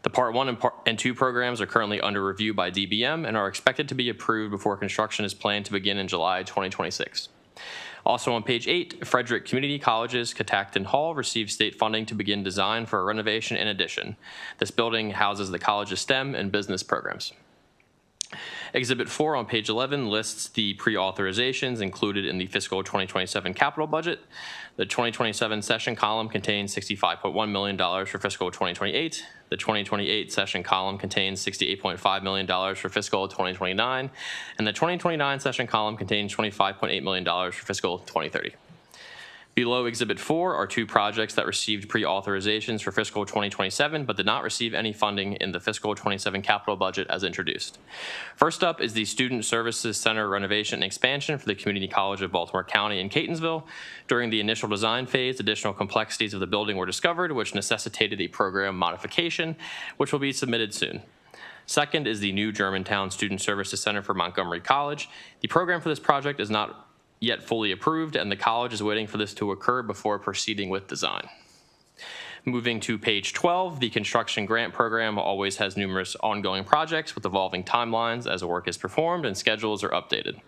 The Part 1 and 2 programs are currently under review by DBM and are expected to be approved before construction is planned to begin in July 2026. Also on page 8, Frederick Community College's Catacton Hall received state funding to begin design for a renovation and addition. This building houses the college's STEM and business programs. Exhibit 4 on page 11 lists the pre-authorizations included in the fiscal 2027 capital budget. The 2027 session column contains $65.1 million for fiscal 2028. The 2028 session column contains $68.5 million for fiscal 2029. And the 2029 session column contains $25.8 million for fiscal 2030. Below Exhibit 4 are 2 projects that received pre-authorizations for fiscal 2027 but did not receive any funding in the fiscal 27 capital budget as introduced. First up is the Student Services Center renovation and expansion for the Community College of Baltimore County in Catonsville. During the initial design phase, additional complexities of the building were discovered, which necessitated a program modification, which will be submitted soon. Second is the new Germantown Student Services Center for Montgomery College. The program for this project is not yet fully approved, and the college is waiting for this to occur before proceeding with design. Moving to page 12, the construction grant program always has numerous ongoing projects with evolving timelines as work is performed and schedules are updated.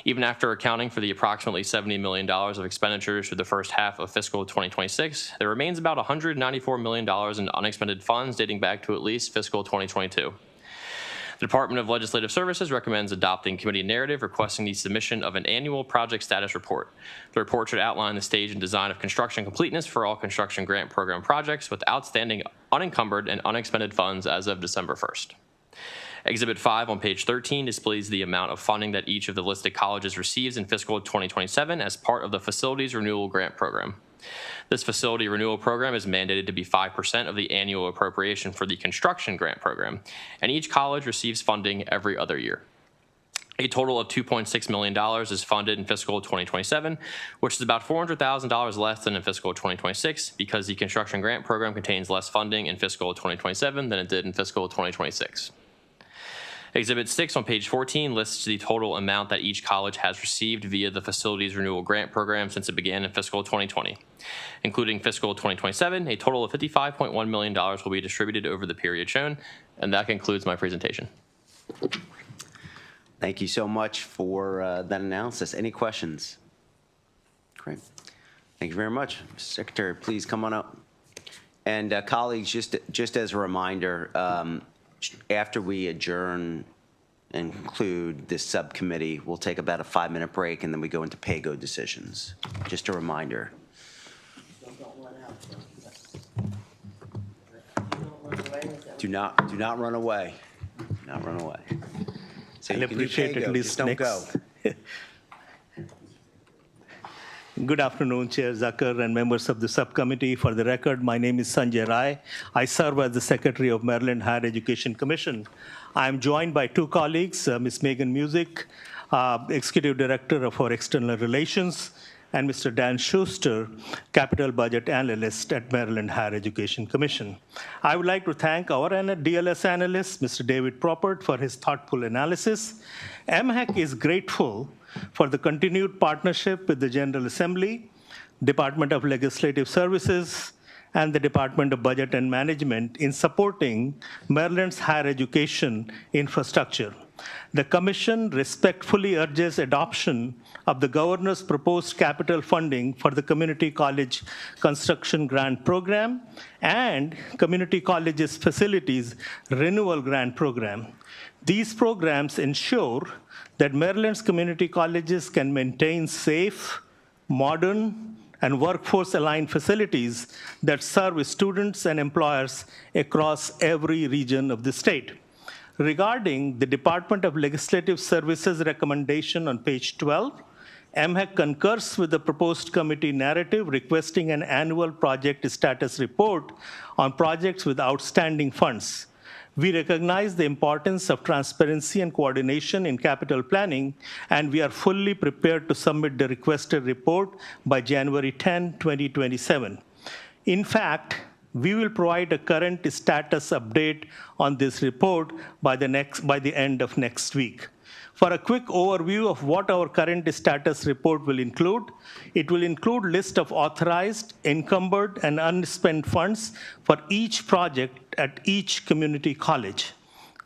Even after accounting for the approximately $70 million of expenditures for the first half of fiscal 2026, there remains about $194 million in unexpended funds dating back to at least fiscal 2022. The Department of Legislative Services recommends adopting committee narrative requesting the submission of an annual project status report. The report should outline the stage and design of construction completeness for all construction grant program projects with outstanding unencumbered and unexpended funds as of December 1st. Exhibit 5 on page 13 displays the amount of funding that each of the listed colleges receives in fiscal 2027 as part of the Facilities Renewal Grant Program. This facility renewal program is mandated to be 5% of the annual appropriation for the construction grant program, and each college receives funding every other year. A total of $2.6 million is funded in fiscal 2027, which is about $400,000 less than in fiscal 2026 because the construction grant program contains less funding in fiscal 2027 than it did in fiscal 2026. Exhibit 6 on page 14 lists the total amount that each college has received via the Facilities Renewal Grant Program since it began in fiscal 2020. Including fiscal 2027, a total of $55.1 million will be distributed over the period shown, and that concludes my presentation. Thank you so much for that analysis. Any questions? Great. Thank you very much. Mr. Secretary, please come on up. And colleagues, just as a reminder, after we adjourn and conclude this subcommittee, we'll take about a 5-minute break, and then we go into PAYGO decisions. Just a reminder. Do not run away. Do not run away. So you can do PAYGO, just don't go. Good afternoon, Chair Zucker and members of the subcommittee. For the record, my name is Sanjay Rai. I serve as the Secretary of Maryland Higher Education Commission. I am joined by 2 colleagues, Ms. Megan Music, Executive Director of our External Relations, and Mr. Dan Schuster, Capital Budget Analyst at Maryland Higher Education Commission. I would like to thank our DLS analyst, Mr. David Proppert, for his thoughtful analysis. MHEC is grateful for the continued partnership with the General Assembly, Department of Legislative Services, and the Department of Budget and Management in supporting Maryland's higher education infrastructure. The Commission respectfully urges adoption of the Governor's proposed capital funding for the Community College Construction Grant Program and Community Colleges Facilities Renewal Grant Program. These programs ensure that Maryland's community colleges can maintain safe, modern, and workforce-aligned facilities that serve students and employers across every region of the state. Regarding the Department of Legislative Services recommendation on page 12, MHEC concurs with the proposed committee narrative requesting an annual project status report on projects with outstanding funds. We recognize the importance of transparency and coordination in capital planning, and we are fully prepared to submit the requested report by January 10, 2027. In fact, we will provide a current status update on this report by the end of next week. For a quick overview of what our current status report will include, it will include list of authorized, encumbered, and unspent funds for each project at each community college.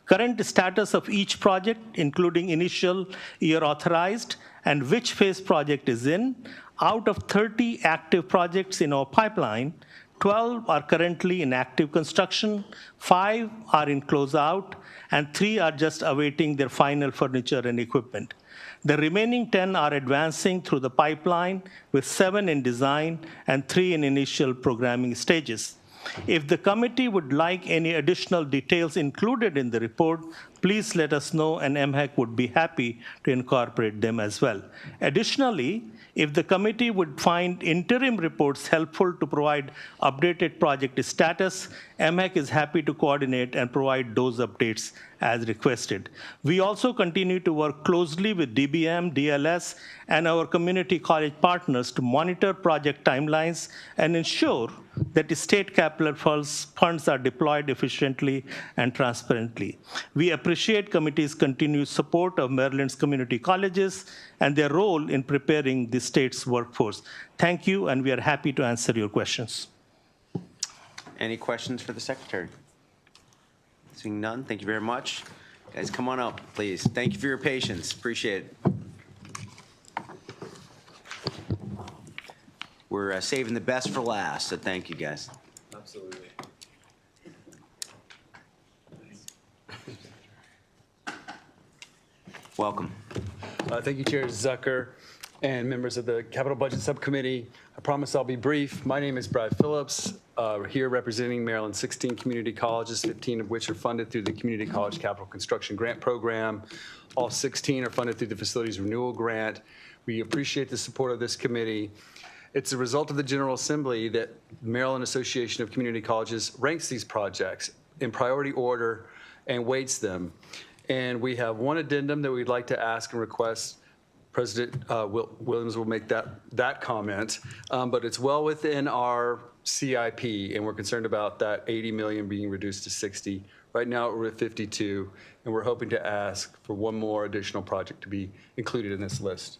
Current status of each project, including initial year authorized and which phase project is in. Out of 30 active projects in our pipeline, 12 are currently in active construction, 5 are in closeout, and 3 are just awaiting their final furniture and equipment. The remaining 10 are advancing through the pipeline, with 7 in design and 3 in initial programming stages. If the committee would like any additional details included in the report, please let us know, and MHEC would be happy to incorporate them as well. Additionally, if the committee would find interim reports helpful to provide updated project status, MHEC is happy to coordinate and provide those updates as requested. We also continue to work closely with DBM, DLS, and our community college partners to monitor project timelines and ensure that the state capital funds are deployed efficiently and transparently. We appreciate committee's continued support of Maryland's community colleges and their role in preparing the state's workforce. Thank you, and we are happy to answer your questions. Any questions for the Secretary? Seeing none, thank you very much. Guys, come on up, please. Thank you for your patience. Appreciate it. We're saving the best for last, so thank you, guys. Absolutely. Welcome. Thank you, Chair Zucker and members of the Capital Budget Subcommittee. I promise I'll be brief. My name is Brad Phillips, here representing Maryland's 16 community colleges, 15 of which are funded through the Community College Capital Construction Grant Program. All 16 are funded through the Facilities Renewal Grant. We appreciate the support of this committee. It's a result of the General Assembly that Maryland Association of Community Colleges ranks these projects in priority order and weights them. And we have one addendum that we'd like to ask and request President Williams will make that comment, but it's well within our CIP, and we're concerned about that 80 million being reduced to 60. Right now, we're at 52, and we're hoping to ask for one more additional project to be included in this list.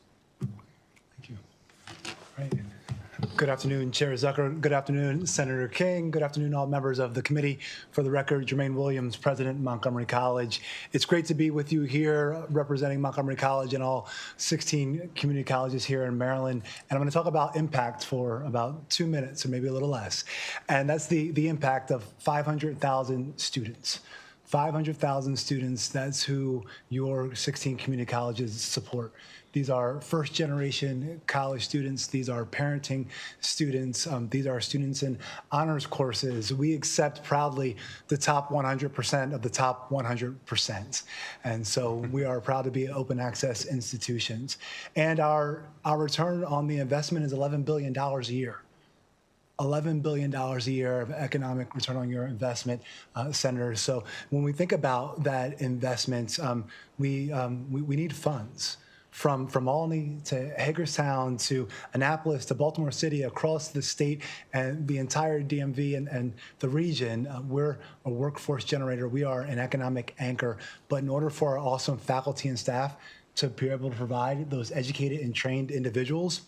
Good afternoon, Chair Zucker. Good afternoon, Senator King. Good afternoon, all members of the committee. For the record, Jermaine Williams, President, Montgomery College. It's great to be with you here representing Montgomery College and all 16 community colleges here in Maryland. And I'm going to talk about impact for about 2 minutes or maybe a little less. And that's the impact of 500,000 students. 500,000 students, that's who your 16 community colleges support. These are first-generation college students. These are parenting students. These are students in honors courses. We accept proudly the top 100% of the top 100%. And so we are proud to be open access institutions. And our return on the investment is $11 billion a year. $11 billion a year of economic return on your investment, Senator. So when we think about that investment, we need funds. From Albany to Hagerstown to Annapolis to Baltimore City, across the state and the entire DMV and the region, we're a workforce generator. We are an economic anchor. But in order for our awesome faculty and staff to be able to provide those educated and trained individuals,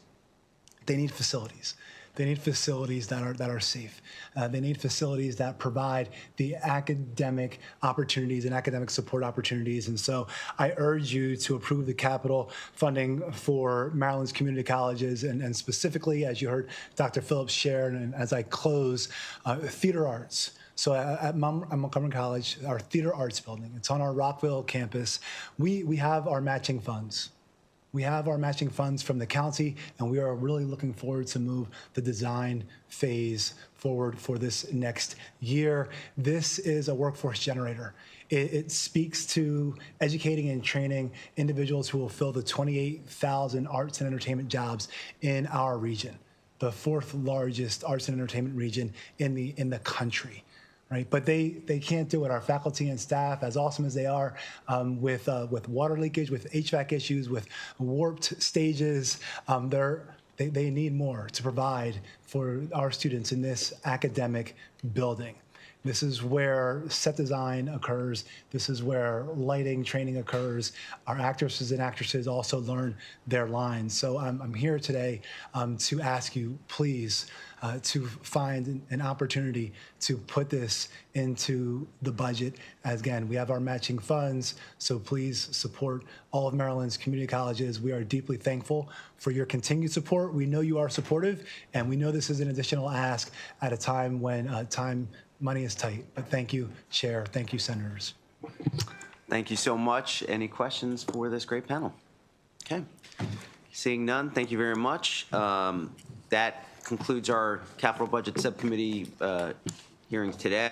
they need facilities. They need facilities that are safe. They need facilities that provide the academic opportunities and academic support opportunities. And so I urge you to approve the capital funding for Maryland's community colleges, and specifically, as you heard Dr. Phillips share, and as I close, theater arts. So at Montgomery College, our theater arts building, it's on our Rockville campus. We have our matching funds. We have our matching funds from the county, and we are really looking forward to move the design phase forward for this next year. This is a workforce generator. It speaks to educating and training individuals who will fill the 28,000 arts and entertainment jobs in our region, the fourth largest arts and entertainment region in the country. Right, but they can't do it. Our faculty and staff, as awesome as they are, with water leakage, with HVAC issues, with warped stages, they need more to provide for our students in this academic building. This is where set design occurs. This is where lighting training occurs. Our actresses and actresses also learn their lines. So I'm here today to ask you, please, to find an opportunity to put this into the budget. As again, we have our matching funds, so please support all of Maryland's community colleges. We are deeply thankful for your continued support. We know you are supportive, and we know this is an additional ask at a time when money is tight. But thank you, Chair. Thank you, Senators. Thank you so much. Any questions for this great panel? Okay. Seeing none, thank you very much. That concludes our Capital Budget Subcommittee hearings today.